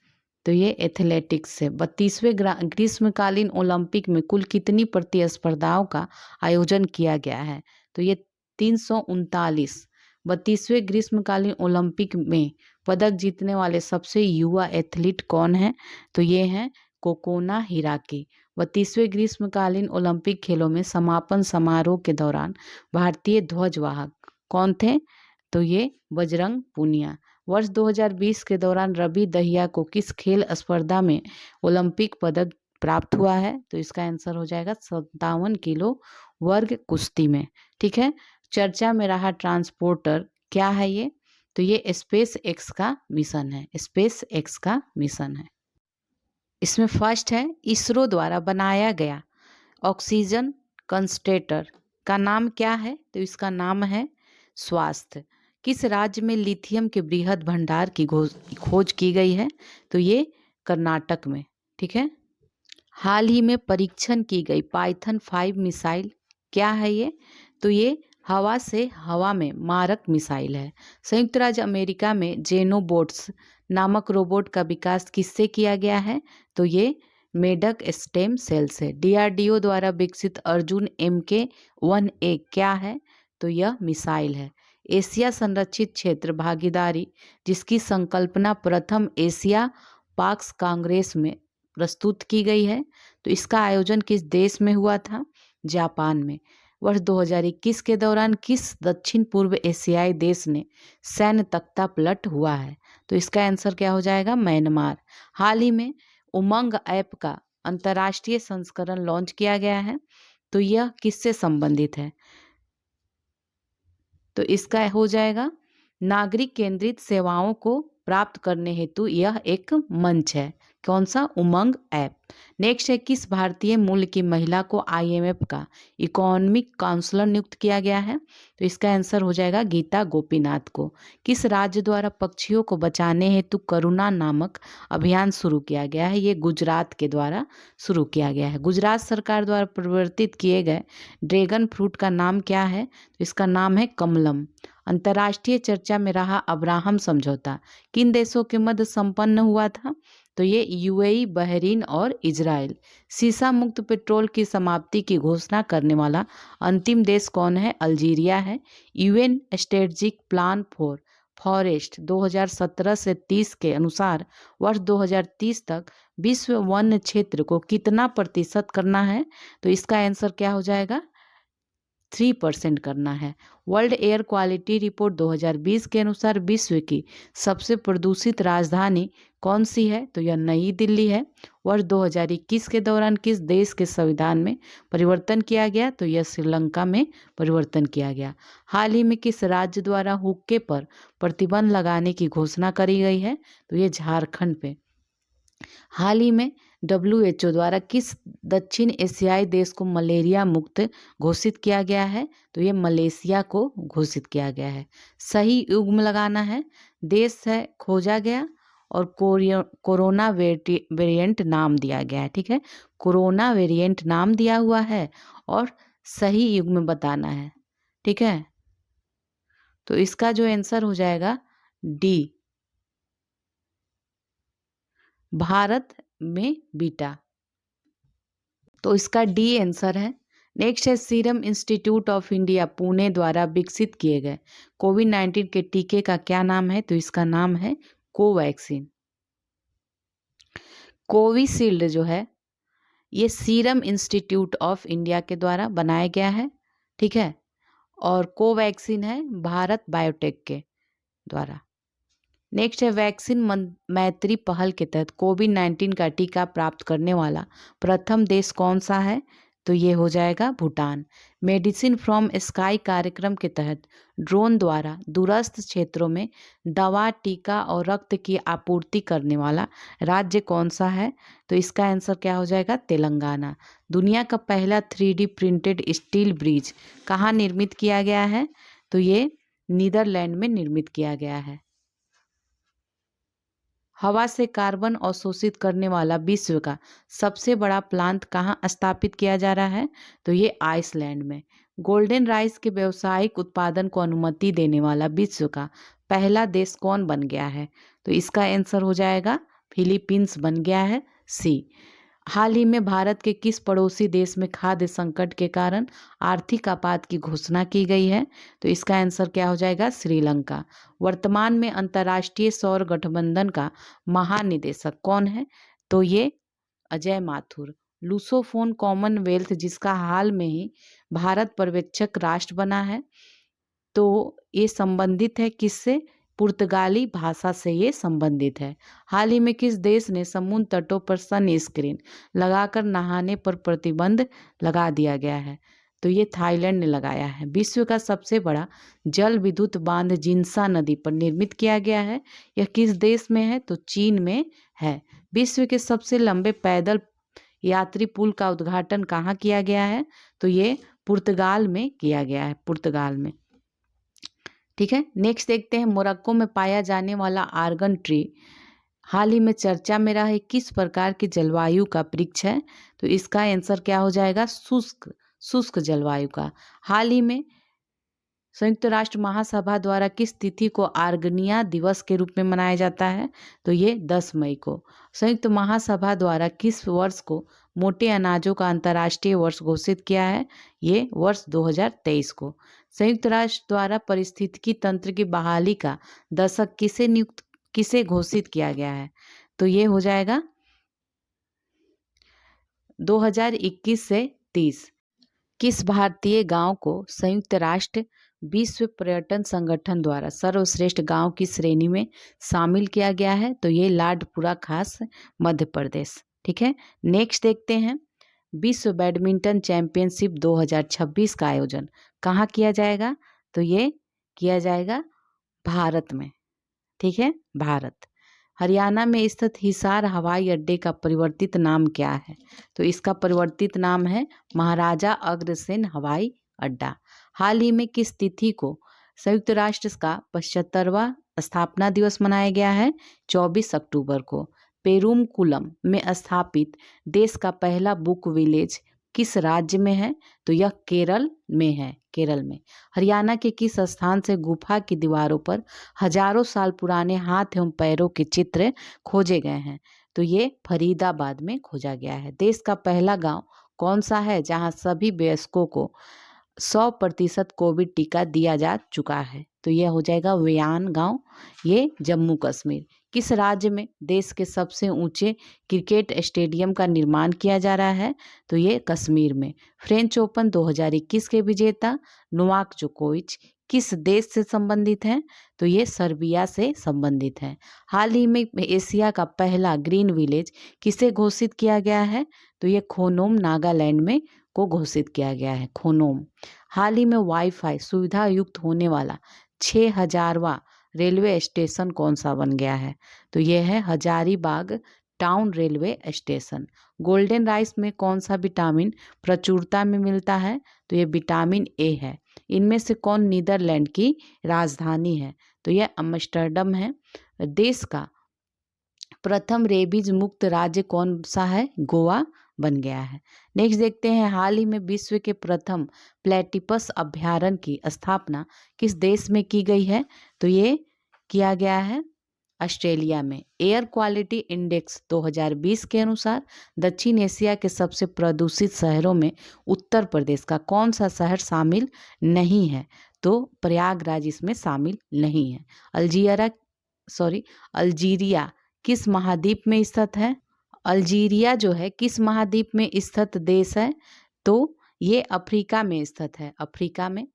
तो ये एथलेटिक्स से। 32वें ग्रीष्मकालीन ओलंपिक में कुल कितनी प्रतिस्पर्धाओं का आयोजन किया गया है? तो ये 339। 32वें ग्रीष्मकालीन ओलंपिक में पदक जीतने वाले सबसे युवा एथलीट कौन है? तो ये हैं कोकोना हिराकी। 32वें ग्रीष्मकालीन ओलंपिक खेलों में समापन समारोह के दौरान भारतीय ध्वजवाहक कौन थे? तो ये बजरंग पूनिया। वर्ष 2020 के दौरान रवि दहिया को किस खेल स्पर्धा में ओलंपिक पदक प्राप्त हुआ है? तो इसका आंसर हो जाएगा 57 किलो वर्ग कुश्ती में। ठीक है। चर्चा में रहा ट्रांसपोर्टर क्या है ये? तो ये स्पेस एक्स का मिशन है। स्पेस एक्स का मिशन है। इसमें फर्स्ट है इसरो द्वारा बनाया गया ऑक्सीजन कंसंट्रेटर का नाम क्या है? तो इसका नाम है स्वास्थ्य। किस राज्य में लिथियम के बृहद भंडार की खोज की गई है? तो ये कर्नाटक में। ठीक है। हाल ही में परीक्षण की गई पाइथन 5 मिसाइल क्या है ये? तो ये हवा से हवा में मारक मिसाइल है। संयुक्त राज्य अमेरिका में जेनोबोट्स नामक रोबोट का विकास किससे किया गया है? तो ये मेडक स्टेम सेल से। डीआरडीओ द्वारा विकसित अर्जुन MK-1A क्या है? तो यह मिसाइल है। एशिया संरक्षित क्षेत्र भागीदारी जिसकी संकल्पना प्रथम एशिया पाक्स कांग्रेस में प्रस्तुत की गई है, तो इसका आयोजन किस देश में हुआ था? जापान में। वर्ष 2021 के दौरान किस दक्षिण पूर्व एशियाई देश ने सैन्य तख्ता पलट हुआ है? तो इसका आंसर क्या हो जाएगा? म्यांमार। हाल ही में उमंग ऐप का अंतर्राष्ट्रीय संस्करण लॉन्च किया गया है, तो यह किससे संबंधित है? तो इसका हो जाएगा नागरिक केंद्रित सेवाओं को प्राप्त करने हेतु यह एक मंच है। कौन सा? उमंग ऐप। नेक्स्ट है, किस भारतीय मूल की महिला को IMF का इकोनॉमिक काउंसलर नियुक्त किया गया है? तो इसका आंसर हो जाएगा गीता गोपीनाथ को। किस राज्य द्वारा पक्षियों को बचाने हेतु करुणा नामक अभियान शुरू किया गया है? ये गुजरात के द्वारा शुरू किया गया है। गुजरात सरकार द्वारा प्रवर्तित किए गए ड्रैगन फ्रूट का नाम क्या है? तो इसका नाम है कमलम। अंतर्राष्ट्रीय चर्चा में रहा अब्राहम समझौता किन देशों के मध्य संपन्न हुआ था? तो ये UAE, बहरीन और इजराइल। सीसा मुक्त पेट्रोल की समाप्ति की घोषणा करने वाला अंतिम देश कौन है? अल्जीरिया है। UN strategic plan for forest 2017 से 30 के अनुसार वर्ष 2030 तक विश्व वन क्षेत्र को कितना प्रतिशत करना है? तो इसका आंसर क्या हो जाएगा? 3% करना है। वर्ल्ड एयर क्वालिटी रिपोर्ट 2020 के अनुसार विश्व की सबसे प्रदूषित राजधानी कौन सी है? तो यह नई दिल्ली है। वर्ष 2021 के दौरान किस देश के संविधान में परिवर्तन किया गया? तो यह श्रीलंका में परिवर्तन किया गया। हाल ही में किस राज्य द्वारा हुक्के पर प्रतिबंध लगाने की घोषणा करी गई है? तो ये झारखंड पे। हाल ही में WHO द्वारा किस दक्षिण एशियाई देश को मलेरिया मुक्त घोषित किया गया है? तो ये मलेशिया को घोषित किया गया है। सही युग्म लगाना है। देश है खोजा गया और कोरोना वेरिएंट नाम दिया गया है। ठीक है, कोरोना वेरिएंट नाम दिया हुआ है और सही युग्म बताना है। ठीक है, तो इसका जो आंसर हो जाएगा डी, भारत में बीटा। तो इसका डी आंसर है। नेक्स्ट है, serum institute of India Pune द्वारा विकसित किए गए कोविड-19 के टीके का क्या नाम है? तो इसका नाम है कोवैक्सीन। कोविशील्ड जो है ये सीरम इंस्टीट्यूट ऑफ इंडिया के द्वारा बनाया गया है। ठीक है, और कोवैक्सीन है भारत बायोटेक के द्वारा। नेक्स्ट है, वैक्सीन मैत्री पहल के तहत कोविड-19 का टीका प्राप्त करने वाला प्रथम देश कौन सा है? तो ये हो जाएगा भूटान। मेडिसिन फ्रॉम स्काई कार्यक्रम के तहत ड्रोन द्वारा दूरस्थ क्षेत्रों में दवा, टीका और रक्त की आपूर्ति करने वाला राज्य कौन सा है? तो इसका आंसर क्या हो जाएगा? तेलंगाना। दुनिया का पहला 3D प्रिंटेड स्टील ब्रिज कहाँ निर्मित किया गया है? तो ये नीदरलैंड में निर्मित किया गया है। हवा से कार्बन अवशोषित करने वाला विश्व का सबसे बड़ा प्लांट कहाँ स्थापित किया जा रहा है? तो ये आइसलैंड में। गोल्डन राइस के व्यावसायिक उत्पादन को अनुमति देने वाला विश्व का पहला देश कौन बन गया है? तो इसका आंसर हो जाएगा फिलीपींस बन गया है, सी। हाल ही में भारत के किस पड़ोसी देश में खाद्य संकट के कारण आर्थिक आपात की घोषणा की गई है? तो इसका आंसर क्या हो जाएगा? श्रीलंका। वर्तमान में अंतर्राष्ट्रीय सौर गठबंधन का महानिदेशक कौन है? तो ये अजय माथुर। लूसोफोन कॉमनवेल्थ जिसका हाल में ही भारत पर्यवेक्षक राष्ट्र बना है, तो ये संबंधित है किससे? पुर्तगाली भाषा से ये संबंधित है। हाल ही में किस देश ने समुद्र तटों पर सन स्क्रीन लगाकर नहाने पर प्रतिबंध लगा दिया गया है? तो ये थाईलैंड ने लगाया है। विश्व का सबसे बड़ा जल विद्युत बांध जिन्सा नदी पर निर्मित किया गया है। यह किस देश में है? तो चीन में है। विश्व के सबसे लंबे पैदल यात्री पुल का उद्घाटन कहाँ किया गया है? तो ये पुर्तगाल में किया गया है, पुर्तगाल में। ठीक है, नेक्स्ट देखते हैं, मोरक्को में पाया जाने वाला आर्गन ट्री हाल ही में चर्चा में रहा है किस प्रकार की जलवायु का वृक्ष है? तो इसका आंसर क्या हो जाएगा? शुष्क जलवायु का। हाल ही में संयुक्त राष्ट्र महासभा द्वारा किस तिथि को आर्गेनिया दिवस के रूप में मनाया जाता है? तो ये 10 मई को। संयुक्त महासभा द्वारा किस वर्ष को मोटे अनाजों का अंतर्राष्ट्रीय वर्ष घोषित किया है? ये वर्ष 2023 को। संयुक्त राष्ट्र द्वारा पारिस्थितिकी तंत्र की बहाली का दशक किसे घोषित किया गया है? तो ये हो जाएगा 2021 से 30। किस भारतीय गांव को संयुक्त राष्ट्र विश्व पर्यटन संगठन द्वारा सर्वश्रेष्ठ गांव की श्रेणी में शामिल किया गया है? तो ये लाडपुरा खास, मध्य प्रदेश। ठीक है, नेक्स्ट देखते हैं। विश्व बैडमिंटन चैंपियनशिप 2026 का आयोजन कहाँ किया जाएगा? तो ये किया जाएगा भारत में। ठीक है, भारत। हरियाणा में स्थित हिसार हवाई अड्डे का परिवर्तित नाम क्या है? तो इसका परिवर्तित नाम है महाराजा अग्रसेन हवाई अड्डा। हाल ही में किस तिथि को संयुक्त राष्ट्र का 75वां स्थापना दिवस मनाया गया है? 24 अक्टूबर को। पेरुमकुलम में स्थापित देश का पहला बुक विलेज किस राज्य में है? तो यह केरल में है, केरल में। हरियाणा के किस स्थान से गुफा की दीवारों पर हजारों साल पुराने हाथ एवं पैरों के चित्र खोजे गए हैं? तो ये फरीदाबाद में खोजा गया है। देश का पहला गांव कौन सा है जहां सभी वयस्कों को 100% कोविड टीका दिया जा चुका है? तो यह हो जाएगा व्यान गांव, ये जम्मू कश्मीर। किस राज्य में देश के सबसे ऊंचे क्रिकेट स्टेडियम का निर्माण किया जा रहा है? तो ये कश्मीर में। फ्रेंच ओपन 2021 के विजेता नोवाक जोकोविच किस देश से संबंधित हैं? तो ये सर्बिया से संबंधित हैं। हाल ही में एशिया का पहला ग्रीन विलेज किसे घोषित किया गया है? तो ये खोनोम, नागालैंड में को घोषित किया गया है, खोनोम। हाल ही में वाईफाई सुविधा युक्त होने वाला 6000वां रेलवे स्टेशन कौन सा बन गया है? तो यह है Hazaribagh town railway station. Golden rice में कौन सा विटामिन प्रचुरता में मिलता है? तो ये विटामिन ए है। इनमें से कौन नीदरलैंड की राजधानी है? तो यह अम्स्टर्डम है। देश का प्रथम रेबीज मुक्त राज्य कौन सा है? गोवा बन गया है। नेक्स्ट देखते हैं, हाल ही में विश्व के प्रथम प्लेटिपस अभ्यारण्य की स्थापना किस देश में की गई है? तो ये किया गया है ऑस्ट्रेलिया में। एयर क्वालिटी इंडेक्स 2020 के अनुसार दक्षिण एशिया के सबसे प्रदूषित शहरों में उत्तर प्रदेश का कौन सा शहर शामिल नहीं है? तो प्रयागराज इसमें शामिल नहीं है। अल्जीरिया किस महाद्वीप में स्थित है? अल्जीरिया जो है किस महाद्वीप में स्थित देश है? तो ये अफ्रीका में स्थित है, अफ्रीका में।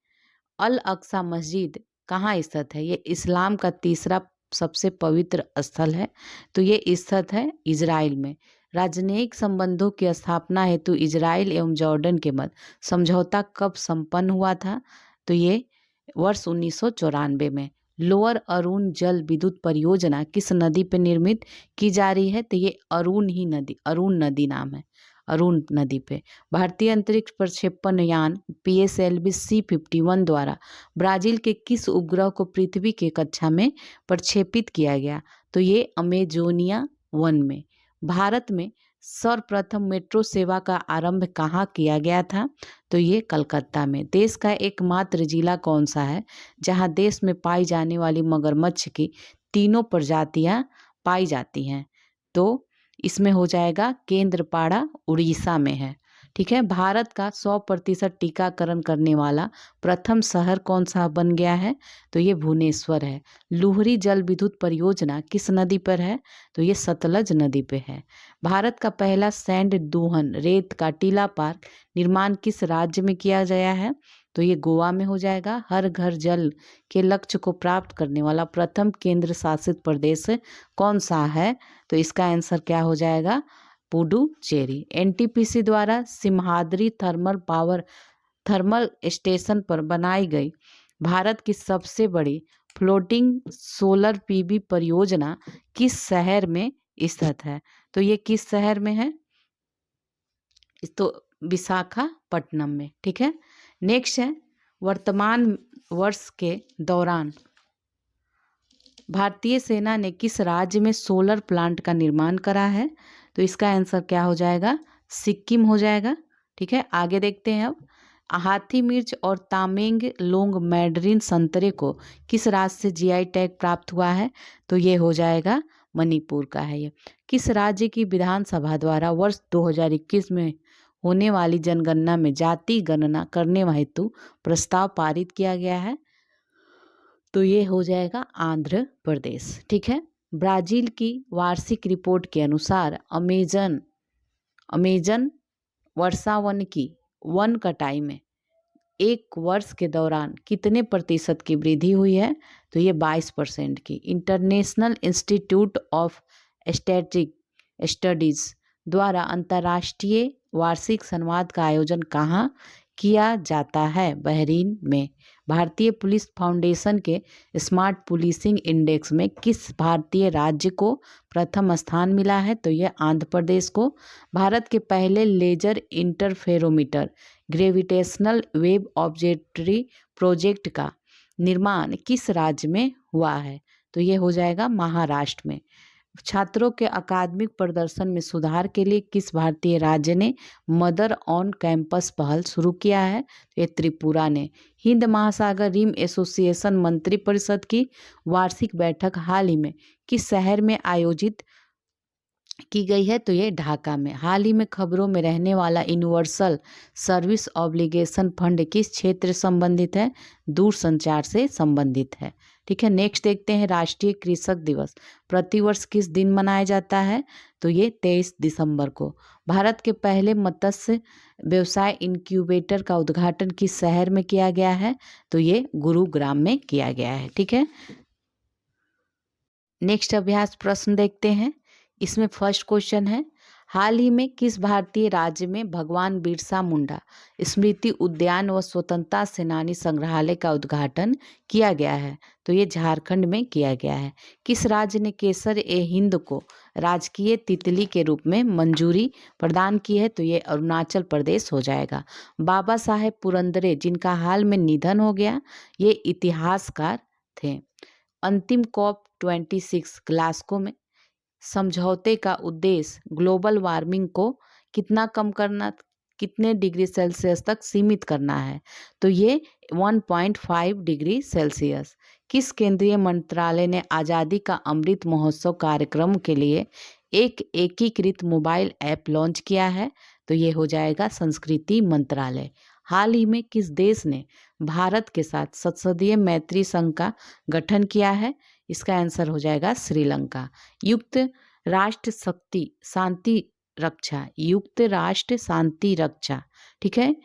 अल अक्सा मस्जिद कहाँ स्थित है? ये इस्लाम का तीसरा सबसे पवित्र स्थल है। तो ये स्थित है इजराइल में। राजनयिक संबंधों की स्थापना हेतु इजराइल एवं जॉर्डन के मध्य समझौता कब संपन्न हुआ था? तो ये वर्ष 1994 में। लोअर अरुण जल विद्युत परियोजना किस नदी पर निर्मित की जा रही है? तो ये अरुण नदी नाम है, अरुण नदी पे। भारतीय अंतरिक्ष प्रक्षेपण यान PSLV C-51 द्वारा ब्राजील के किस उपग्रह को पृथ्वी के कक्षा में प्रक्षेपित किया गया? तो ये अमेजोनिया 1 में। भारत में सर्वप्रथम मेट्रो सेवा का आरंभ कहाँ किया गया था? तो ये कलकत्ता में। देश का एकमात्र जिला कौन सा है जहाँ देश में पाई जाने वाली मगरमच्छ की तीनों प्रजातियां पाई जाती हैं? तो इसमें हो जाएगा केंद्रपाड़ा, उड़ीसा में है। ठीक है, भारत का 100% टीकाकरण करने वाला प्रथम शहर कौन सा बन गया है? तो ये भुवनेश्वर है। लुहरी जल विद्युत परियोजना किस नदी पर है? तो ये सतलज नदी पे है। भारत का पहला सैंड दूहन रेत का टीला पार्क निर्माण किस राज्य में किया गया है? तो ये गोवा में हो जाएगा। हर घर जल के लक्ष्य को प्राप्त करने वाला प्रथम केंद्र शासित प्रदेश कौन सा है? तो इसका आंसर क्या हो जाएगा? पुडुचेरी। NTPC द्वारा सिमहाद्री थर्मल स्टेशन पर बनाई गई भारत की सबसे बड़ी फ्लोटिंग सोलर PV परियोजना किस शहर में स्थित है? तो ये किस शहर में है? तो विशाखापट्टनम में। ठीक है, नेक्स्ट है, वर्तमान वर्ष के दौरान भारतीय सेना ने किस राज्य में सोलर प्लांट का निर्माण करा है? तो इसका आंसर क्या हो जाएगा? सिक्किम हो जाएगा। ठीक है, आगे देखते हैं अब। हाथी मिर्च और तामेंग लोंग मैडरिन संतरे को किस राज्य से जीआई टैग प्राप्त हुआ है? तो ये हो जाएगा मणिपुर का है ये। किस राज्य की विधानसभा द्वारा वर्ष 2021 में होने वाली जनगणना में जाति गणना करने हेतु प्रस्ताव पारित किया गया है? तो ये हो जाएगा आंध्र प्रदेश। ठीक है। ब्राजील की वार्षिक रिपोर्ट के अनुसार अमेजन वर्षावन की वन कटाई में एक वर्ष के दौरान कितने प्रतिशत की वृद्धि हुई है? तो ये 22% की। International institute of static studies द्वारा अंतर्राष्ट्रीय वार्षिक संवाद का आयोजन कहाँ किया जाता है? बहरीन में। भारतीय पुलिस फाउंडेशन के स्मार्ट पुलिसिंग इंडेक्स में किस भारतीय राज्य को प्रथम स्थान मिला है? तो यह आंध्र प्रदेश को। भारत के पहले laser interferometer gravitational wave observatory project का निर्माण किस राज्य में हुआ है? तो ये हो जाएगा महाराष्ट्र में। छात्रों के अकादमिक प्रदर्शन में सुधार के लिए किस भारतीय राज्य ने मदर ऑन कैंपस पहल शुरू किया है? तो ये त्रिपुरा ने। हिंद महासागर रिम एसोसिएशन मंत्रिपरिषद की वार्षिक बैठक हाल ही में किस शहर में आयोजित की गई है? तो ये ढाका में। हाल ही में खबरों में रहने वाला यूनिवर्सल सर्विस ऑब्लिगेशन फंड किस क्षेत्र से संबंधित है? दूरसंचार से संबंधित है। ठीक है। नेक्स्ट देखते हैं राष्ट्रीय कृषक दिवस प्रतिवर्ष किस दिन मनाया जाता है? तो ये 23 दिसंबर को। भारत के पहले मत्स्य व्यवसाय इंक्यूबेटर का उद्घाटन किस शहर में किया गया है? तो ये गुरुग्राम में किया गया है। ठीक है। नेक्स्ट अभ्यास प्रश्न देखते हैं। इसमें फर्स्ट क्वेश्चन है, हाल ही में किस भारतीय राज्य में भगवान बिरसा मुंडा स्मृति उद्यान व स्वतंत्रता सेनानी संग्रहालय का उद्घाटन किया गया है? तो ये झारखंड में किया गया है। किस राज्य ने केसर ए हिंद को राजकीय तितली के रूप में मंजूरी प्रदान की है? तो ये अरुणाचल प्रदेश हो जाएगा। बाबा साहेब पुरंदरे जिनका हाल में निधन हो गया, ये इतिहासकार थे। अंतिम COP26 ग्लासगो में समझौते का उद्देश्य ग्लोबल वार्मिंग को कितना कम करना, कितने डिग्री सेल्सियस तक सीमित करना है? तो ये 1.5 डिग्री सेल्सियस। किस केंद्रीय मंत्रालय ने आज़ादी का अमृत महोत्सव कार्यक्रम के लिए एक एकीकृत मोबाइल ऐप लॉन्च किया है? तो ये हो जाएगा संस्कृति मंत्रालय। हाल ही में किस देश ने भारत के साथ संसदीय मैत्री संघ का गठन किया है? इसका आंसर हो जाएगा श्रीलंका। युक्त राष्ट्र शांति रक्षा, ठीक है,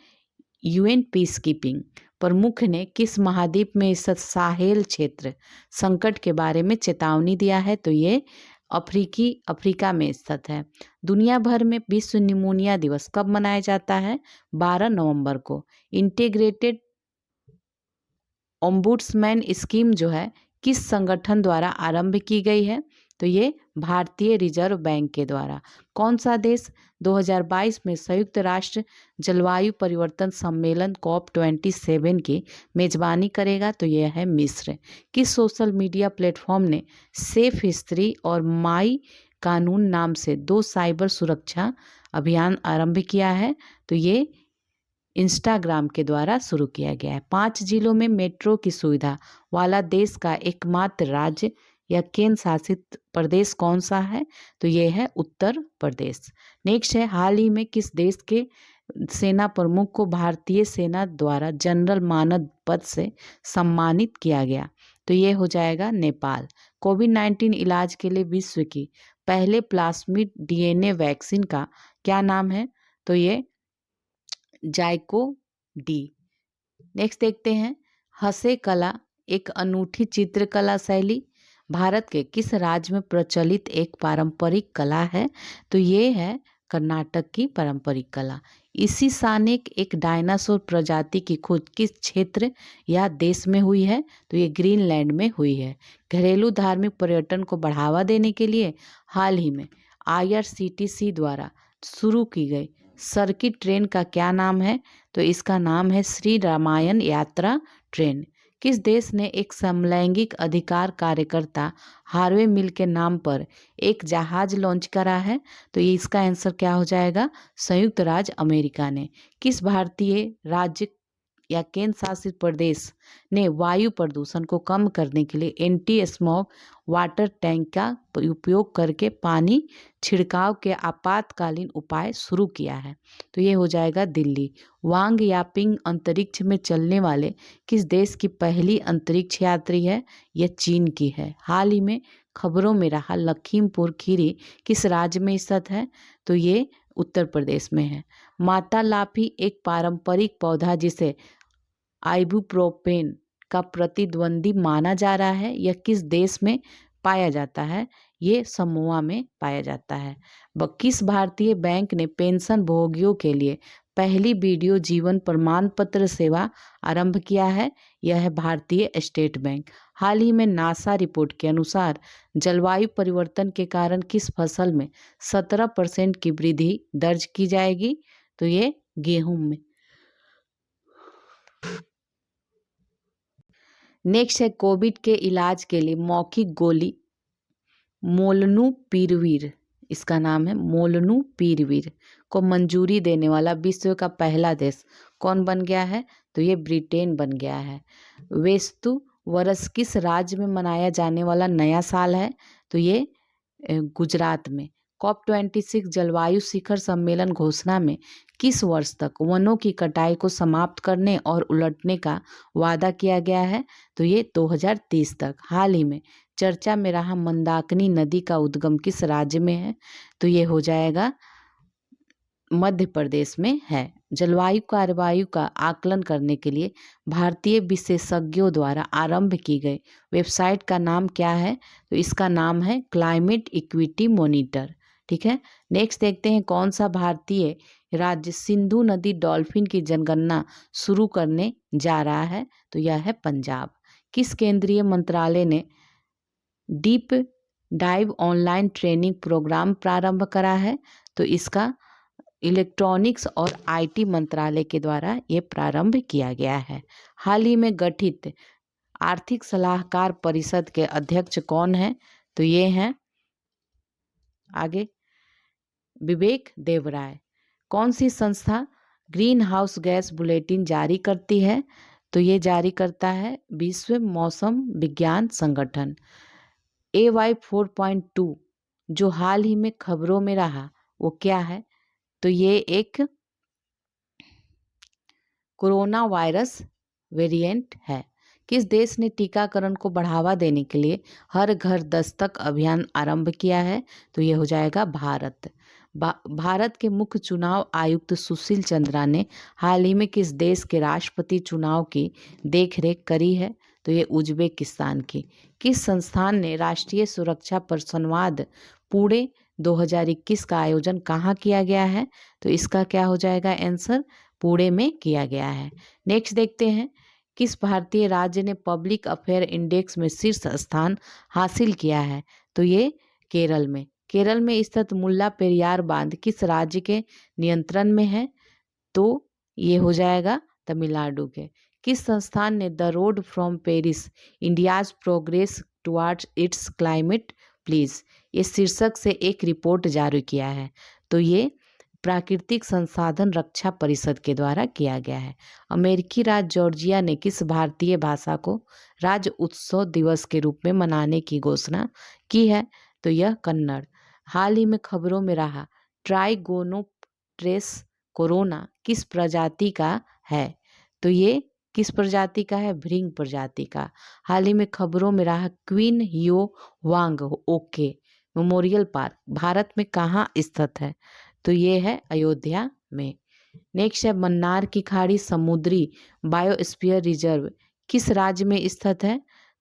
UN पीस कीपिंग प्रमुख ने किस महाद्वीप में स्थित साहेल क्षेत्र संकट के बारे में चेतावनी दिया है? तो ये अफ्रीका में स्थित है। दुनिया भर में विश्व निमोनिया दिवस कब मनाया जाता है? 12 नवंबर को। इंटीग्रेटेड ओम्बुड्समैन स्कीम जो है किस संगठन द्वारा आरंभ की गई है? तो ये भारतीय रिजर्व बैंक के द्वारा। कौन सा देश 2022 में संयुक्त राष्ट्र जलवायु परिवर्तन सम्मेलन COP27 की मेजबानी करेगा? तो यह है मिस्र। किस सोशल मीडिया प्लेटफॉर्म ने सेफ हिस्ट्री और माई कानून नाम से 2 साइबर सुरक्षा अभियान आरंभ किया है? तो ये इंस्टाग्राम के द्वारा शुरू किया गया है। 5 जिलों में मेट्रो की सुविधा वाला देश का एकमात्र राज्य या केंद्र शासित प्रदेश कौन सा है? तो ये है उत्तर प्रदेश। नेक्स्ट है, हाल ही में किस देश के सेना प्रमुख को भारतीय सेना द्वारा जनरल मानद पद से सम्मानित किया गया? तो ये हो जाएगा नेपाल। कोविड-19 इलाज के लिए विश्व की पहले प्लाज्मिड DNA वैक्सीन का क्या नाम है? तो ये जाइको डी। नेक्स्ट देखते हैं, हसे कला एक अनूठी चित्रकला शैली भारत के किस राज्य में प्रचलित एक पारंपरिक कला है? तो ये है कर्नाटक की पारंपरिक कला। इसी सानेक एक डायनासोर प्रजाति की खोज किस क्षेत्र या देश में हुई है? तो ये ग्रीनलैंड में हुई है। घरेलू धार्मिक पर्यटन को बढ़ावा देने के लिए हाल ही में IRCTC द्वारा शुरू की गई सर्किट ट्रेन का क्या नाम है? तो इसका नाम है श्री रामायण यात्रा ट्रेन। किस देश ने एक समलैंगिक अधिकार कार्यकर्ता हार्वे मिल के नाम पर एक जहाज लॉन्च करा है? तो ये इसका आंसर क्या हो जाएगा? संयुक्त राज्य अमेरिका ने। किस भारतीय राज्य या केंद्र शासित प्रदेश ने वायु प्रदूषण को कम करने के लिए एंटी स्मॉग वाटर टैंक का उपयोग करके पानी छिड़काव के आपातकालीन उपाय शुरू किया है? तो ये हो जाएगा दिल्ली। वांग यापिंग अंतरिक्ष में चलने वाले किस देश की पहली अंतरिक्ष यात्री है? यह चीन की है। हाल ही में खबरों में रहा लखीमपुर खीरी किस राज्य में स्थित है? तो ये उत्तर प्रदेश में है। माता लाफी एक पारंपरिक पौधा जिसे आइबुप्रोपेन का प्रतिद्वंदी माना जा रहा है, यह किस देश में पाया जाता है? ये समोआ में पाया जाता है। किस भारतीय बैंक ने पेंशन भोगियों के लिए पहली वीडियो जीवन प्रमाण पत्र सेवा आरंभ किया है? यह है भारतीय स्टेट बैंक। हाल ही में नासा रिपोर्ट के अनुसार जलवायु परिवर्तन के कारण किस फसल में 17% की वृद्धि दर्ज की जाएगी? तो ये गेहूं में। नेक्स्ट है कोविड के इलाज के लिए मौखिक गोली मोलनुपीरवीर, इसका नाम है मोलनुपीरवीर, को मंजूरी देने वाला विश्व का पहला देश कौन बन गया है? तो ये ब्रिटेन बन गया है। वेस्तु वर्ष किस राज्य में मनाया जाने वाला नया साल है? तो ये गुजरात में। COP26 जलवायु शिखर सम्मेलन घोषणा में किस वर्ष तक वनों की कटाई को समाप्त करने और उलटने का वादा किया गया है? तो ये 2030 तक। हाल ही में चर्चा में रहा मंदाकिनी नदी का उद्गम किस राज्य में है? तो ये हो जाएगा मध्य प्रदेश में है। जलवायु कार्रवाई का आकलन करने के लिए भारतीय विशेषज्ञों द्वारा आरंभ की गई वेबसाइट का नाम क्या है? तो इसका नाम है क्लाइमेट इक्विटी मॉनिटर। ठीक है। नेक्स्ट देखते हैं कौन सा भारतीय राज्य सिंधु नदी डॉल्फिन की जनगणना शुरू करने जा रहा है? तो यह है पंजाब। किस केंद्रीय मंत्रालय ने deep dive online training programme प्रारंभ करा है? तो इसका इलेक्ट्रॉनिक्स और आईटी मंत्रालय के द्वारा ये प्रारंभ किया गया है। हाल ही में गठित आर्थिक सलाहकार परिषद के अध्यक्ष कौन है? तो ये हैं आगे विवेक देवराय। कौन सी संस्था ग्रीन हाउस गैस बुलेटिन जारी करती है? तो ये जारी करता है विश्व मौसम विज्ञान संगठन। AY 4.2 जो हाल ही में खबरों में रहा वो क्या है? तो ये एक कोरोना वायरस वेरिएंट है। किस देश ने टीकाकरण को बढ़ावा देने के लिए हर घर दस्तक अभियान आरंभ किया है? तो ये हो जाएगा भारत। भारत के मुख्य चुनाव आयुक्त सुशील चंद्रा ने हाल ही में किस देश के राष्ट्रपति चुनाव की देखरेख करी है? तो ये उज्बेकिस्तान की। किस संस्थान ने राष्ट्रीय सुरक्षा पर संवाद पुणे 2021 का आयोजन कहाँ किया गया है? तो इसका क्या हो जाएगा आंसर? पुणे में किया गया है। नेक्स्ट देखते हैं किस भारतीय राज्य ने पब्लिक अफेयर इंडेक्स में शीर्ष स्थान हासिल किया है? तो ये केरल में। केरल में स्थित मुल्ला पेरियार बांध किस राज्य के नियंत्रण में है? तो ये हो जाएगा तमिलनाडु के। किस संस्थान ने the road from Paris India's progress towards it's climate please ये शीर्षक से एक रिपोर्ट जारी किया है? तो ये प्राकृतिक संसाधन रक्षा परिषद के द्वारा किया गया है। अमेरिकी राज्य जॉर्जिया ने किस भारतीय भाषा को राज्य उत्सव दिवस के रूप में मनाने की घोषणा की है? तो यह कन्नड़। हाल ही में खबरों में रहा ट्राइगोनोप्टेरस कोरोना किस प्रजाति का है? तो ये किस प्रजाति का है? भृंग प्रजाति का। हाल ही में खबरों में रहा क्वीन हियो वांग ओके मेमोरियल पार्क भारत में कहाँ स्थित है? तो ये है अयोध्या में। नेक्स्ट है मन्नार की खाड़ी समुद्री बायोस्फीयर रिजर्व किस राज्य में स्थित है?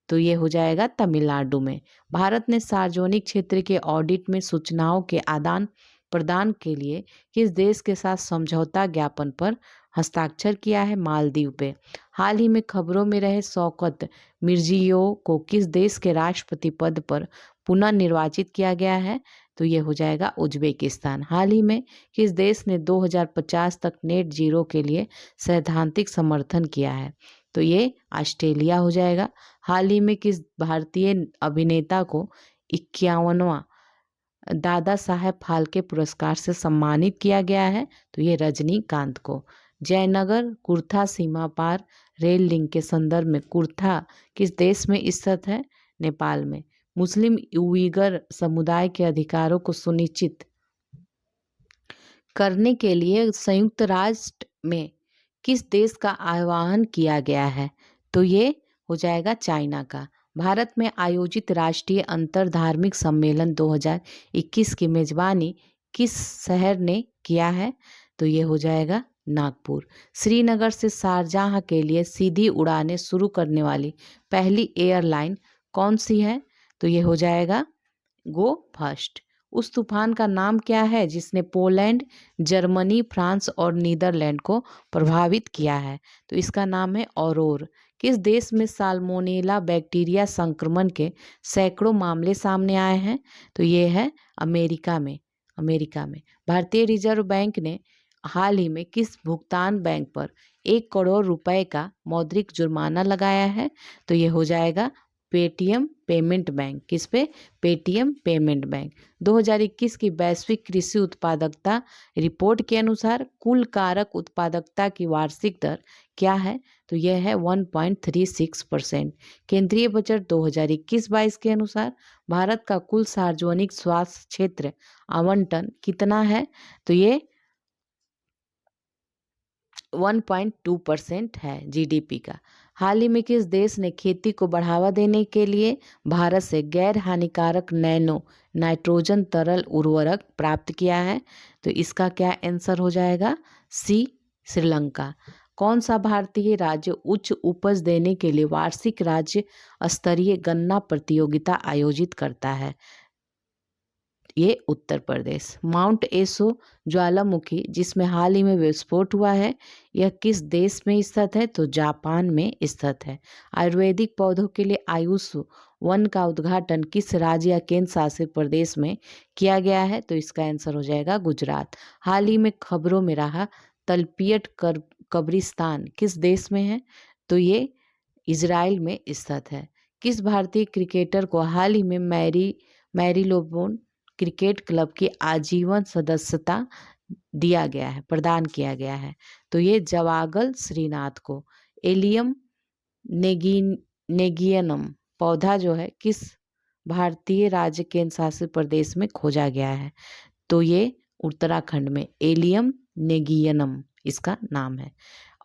तो ये हो जाएगा तमिलनाडु में। भारत ने सार्वजनिक क्षेत्र के ऑडिट में सूचनाओं के आदान प्रदान के लिए किस देश के साथ समझौता ज्ञापन पर हस्ताक्षर किया है? मालदीव पे। हाल ही में खबरों में रहे शौकत मिर्जियोयेव को किस देश के राष्ट्रपति पद पर पुनः निर्वाचित किया गया है? तो ये हो जाएगा उज्बेकिस्तान। हाल ही में किस देश ने 2050 तक नेट जीरो के लिए सैद्धांतिक समर्थन किया है? तो ये ऑस्ट्रेलिया हो जाएगा। हाल ही में किस भारतीय अभिनेता को 51वां दादा साहेब फाल्के पुरस्कार से सम्मानित किया गया है? तो ये रजनीकांत को। जयनगर कुर्था सीमा पार रेल लिंक के संदर्भ में कुर्था किस देश में स्थित है? नेपाल में। मुस्लिम उइगर समुदाय के अधिकारों को सुनिश्चित करने के लिए संयुक्त राष्ट्र में किस देश का आह्वान किया गया है? तो ये हो जाएगा चाइना का। भारत में आयोजित राष्ट्रीय अंतर धार्मिक सम्मेलन 2021 की मेजबानी किस शहर ने किया है? तो ये हो जाएगा नागपुर। श्रीनगर से शारजाह के लिए सीधी उड़ानें शुरू करने वाली पहली एयरलाइन कौन सी है? तो ये हो जाएगा गो फर्स्ट। उस तूफान का नाम क्या है जिसने पोलैंड, जर्मनी, फ्रांस और नीदरलैंड को प्रभावित किया है? तो इसका नाम है औरोर। किस देश में साल्मोनेला बैक्टीरिया संक्रमण के सैकड़ों मामले सामने आए हैं? तो ये है अमेरिका में। भारतीय रिजर्व बैंक ने हाल ही में किस भुगतान बैंक पर 1 करोड़ रुपए का मौद्रिक जुर्माना लगाया है? तो ये हो जाएगा पेटीएम पेमेंट बैंक। किस पे? Paytm payment bank. 2021 की वैश्विक कृषि उत्पादकता रिपोर्ट के अनुसार कुल कारक उत्पादकता की वार्षिक दर क्या है? तो यह है 1.36%। केंद्रीय बजट 2021-22 के अनुसार भारत का कुल सार्वजनिक स्वास्थ्य क्षेत्र आवंटन कितना है? तो ये 1.2% है जीडीपी का। हाल ही में किस देश ने खेती को बढ़ावा देने के लिए भारत से गैर हानिकारक नैनो नाइट्रोजन तरल उर्वरक प्राप्त किया है? तो इसका क्या आंसर हो जाएगा? सी, श्रीलंका। कौन सा भारतीय राज्य उच्च उपज देने के लिए वार्षिक राज्य स्तरीय गन्ना प्रतियोगिता आयोजित करता है? ये उत्तर प्रदेश। माउंट एसो ज्वालामुखी जिसमें हाल ही में विस्फोट हुआ है, यह किस देश में स्थित है? तो जापान में स्थित है। आयुर्वेदिक पौधों के लिए आयुष वन का उद्घाटन किस राज्य या केंद्र शासित प्रदेश में किया गया है? तो इसका आंसर हो जाएगा गुजरात। हाल ही में खबरों में रहा तलपियट कब्रिस्तान किस देश में है? तो ये इजराइल में स्थित है। किस भारतीय क्रिकेटर को हाल ही में मैरीलोबोन क्रिकेट क्लब की आजीवन सदस्यता प्रदान किया गया है? तो ये जवागल श्रीनाथ को। एलियम नेगियनम पौधा जो है किस भारतीय राज्य केंद्र शासित प्रदेश में खोजा गया है? तो ये उत्तराखंड में एलियम नेगियनम इसका नाम है।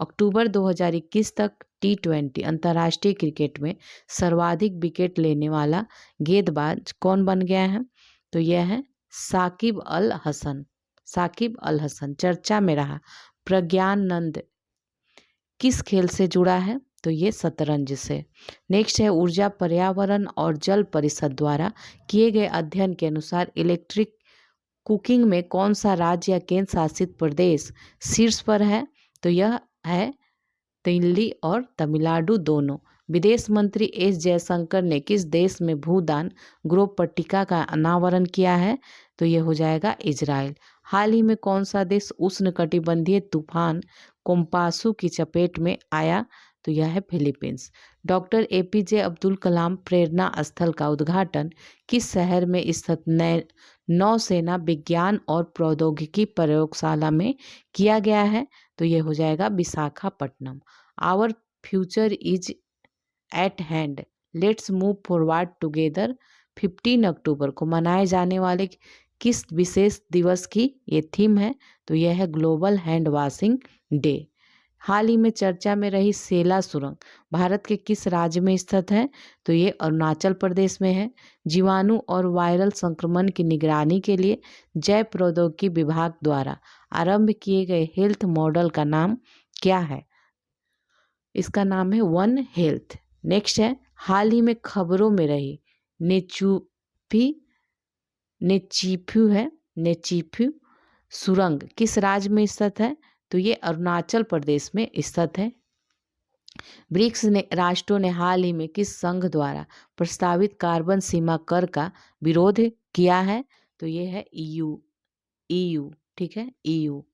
अक्टूबर 2021 तक T20 अंतर्राष्ट्रीय क्रिकेट में सर्वाधिक विकेट लेने वाला गेंदबाज कौन बन गया है? तो यह है साकिब अल हसन। चर्चा में रहा प्रज्ञानंद किस खेल से जुड़ा है? तो ये शतरंज से। नेक्स्ट है ऊर्जा पर्यावरण और जल परिषद द्वारा किए गए अध्ययन के अनुसार इलेक्ट्रिक कुकिंग में कौन सा राज्य या केंद्र शासित प्रदेश शीर्ष पर है? तो यह है दिल्ली और तमिलनाडु दोनों। विदेश मंत्री एस जयशंकर ने किस देश में भूदान गृह पट्टिका का अनावरण किया है? तो ये हो जाएगा इजराइल। हाल ही में कौन सा देश उष्णकटिबंधीय तूफान कोम्पासू की चपेट में आया? तो यह है Philippines. Doctor APJ Abdul Kalam प्रेरणा स्थल का उद्घाटन किस शहर में स्थित नौसेना विज्ञान और प्रौद्योगिकी प्रयोगशाला में किया गया है? तो ये हो जाएगा Visakhapatnam. Our future is at hand, let's move forward together 15 अक्टूबर को मनाए जाने वाले किस विशेष दिवस की ये थीम है? तो यह है ग्लोबल हैंड वॉशिंग डे। हाल ही में चर्चा में रही सेला सुरंग भारत के किस राज्य में स्थित है? तो ये अरुणाचल प्रदेश में है। जीवाणु और वायरल संक्रमण की निगरानी के लिए जैव प्रौद्योगिकी विभाग द्वारा आरंभ किए गए हेल्थ मॉडल का नाम क्या है? इसका नाम है वन हेल्थ। नेक्स्ट है हाल ही में खबरों में रही नेचीफ्यू सुरंग किस राज्य में स्थित है? तो ये अरुणाचल प्रदेश में स्थित है। ब्रिक्स ने राष्ट्रों ने हाल ही में किस संघ द्वारा प्रस्तावित कार्बन सीमा कर का विरोध किया है? तो ये है ईयू। ठीक है, ईयू।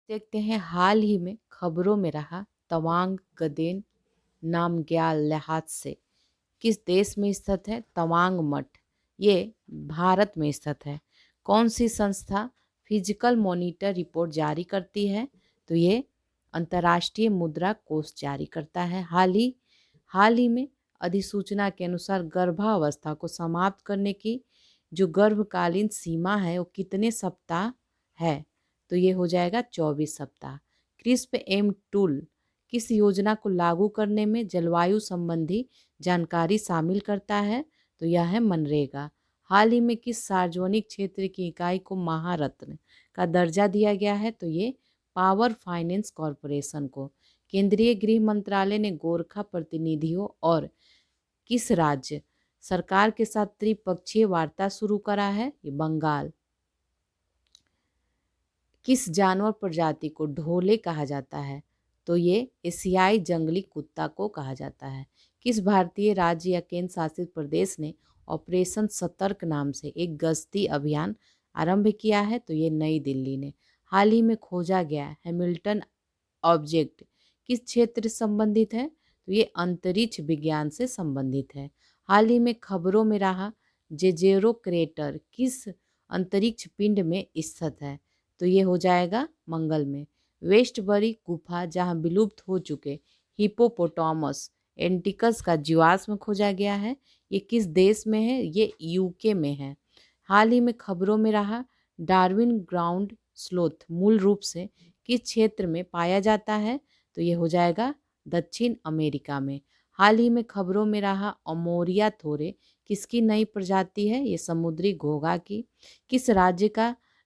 देखते हैं हाल ही में खबरों में रहा तवांग गदेन नामग्याल ल्हासा किस देश में स्थित है? तवांग मठ ये भारत में स्थित है। कौन सी संस्था फिजिकल मॉनिटर रिपोर्ट जारी करती है? तो ये अंतर्राष्ट्रीय मुद्रा कोष जारी करता है। हाल ही में अधिसूचना के अनुसार गर्भावस्था को समाप्त करने की जो गर्भकालीन सीमा है वो कितने सप्ताह है? तो ये हो जाएगा 24 सप्ताह। क्रिस्प एम टूल किस योजना को लागू करने में जलवायु संबंधी जानकारी शामिल करता है? तो यह है मनरेगा। हाल ही में किस सार्वजनिक क्षेत्र की इकाई को महारत्न का दर्जा दिया गया है? तो ये पावर फाइनेंस कॉरपोरेशन को। केंद्रीय गृह मंत्रालय ने गोरखा प्रतिनिधियों और किस राज्य सरकार के साथ त्रिपक्षीय वार्ता शुरू करा है? ये बंगाल। किस जानवर प्रजाति को ढोले कहा जाता है? तो ये एशियाई जंगली कुत्ता को कहा जाता है। किस भारतीय राज्य या केंद्र शासित प्रदेश ने ऑपरेशन सतर्क नाम से एक गश्ती अभियान आरंभ किया है? तो ये नई दिल्ली ने। हाल ही में खोजा गया हैमिल्टन ऑब्जेक्ट किस क्षेत्र से संबंधित है? तो ये अंतरिक्ष विज्ञान से संबंधित है। हाल ही में खबरों में रहा जेजेरो क्रेटर किस अंतरिक्ष पिंड में स्थित है? तो ये हो जाएगा मंगल में। वेस्टबरी गुफा जहां विलुप्त हो चुके हिपोपोटामस एंटिकस का जीवाश्म खोजा गया है, ये किस देश में है? ये यूके में है। हाल ही में खबरों में रहा डार्विन ग्राउंड स्लोथ मूल रूप से किस क्षेत्र में पाया जाता है? तो ये हो जाएगा दक्षिण अमेरिका में। हाल ही में खबरों में रहा अमोरिया थोरे किसकी नई प्रजाति है? ये समुद्री घोंघा की। किस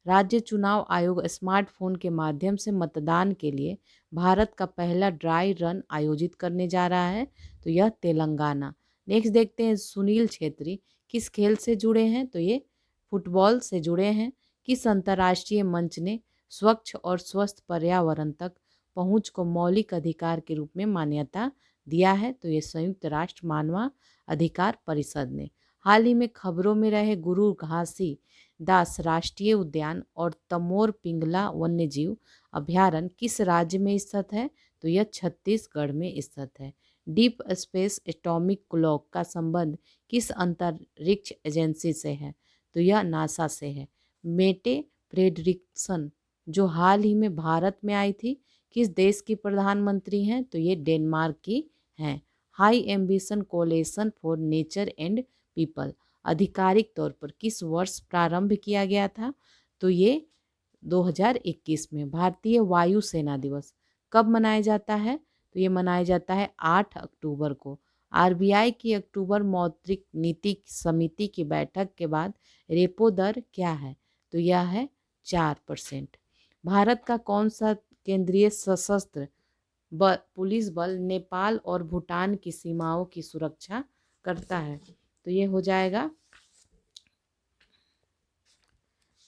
राज्य चुनाव आयोग स्मार्टफोन के माध्यम से मतदान के लिए भारत का पहला ड्राई रन आयोजित करने जा रहा है? तो यह तेलंगाना। नेक्स्ट देखते हैं सुनील छेत्री किस खेल से जुड़े हैं? तो ये फुटबॉल से जुड़े हैं। किस अंतर्राष्ट्रीय मंच ने स्वच्छ और स्वस्थ पर्यावरण तक पहुंच को मौलिक अधिकार के रूप में मान्यता दिया है? तो ये संयुक्त राष्ट्र मानव अधिकार परिषद ने। हाल ही में खबरों में रहे गुरु घासी दास राष्ट्रीय उद्यान और तमोर पिंगला वन्यजीव अभयारण्य किस राज्य में स्थित है? तो यह छत्तीसगढ़ में स्थित है। डीप स्पेस एटॉमिक क्लॉक का संबंध किस अंतरिक्ष एजेंसी से है? तो यह नासा से है। मेटे फ्रेडरिक्सन जो हाल ही में भारत में आई थी किस देश की प्रधानमंत्री हैं? तो ये डेनमार्क की हैं। High ambition coalition for nature and people आधिकारिक तौर पर किस वर्ष प्रारंभ किया गया था? तो ये 2021 में। भारतीय वायुसेना दिवस कब मनाया जाता है? तो ये मनाया जाता है 8 अक्टूबर को। आरबीआई की अक्टूबर मौद्रिक नीति समिति की बैठक के बाद रेपो दर क्या है? तो यह है 4%। भारत का कौन सा केंद्रीय सशस्त्र पुलिस बल नेपाल और भूटान की सीमाओं की सुरक्षा करता है? तो ये हो जाएगा,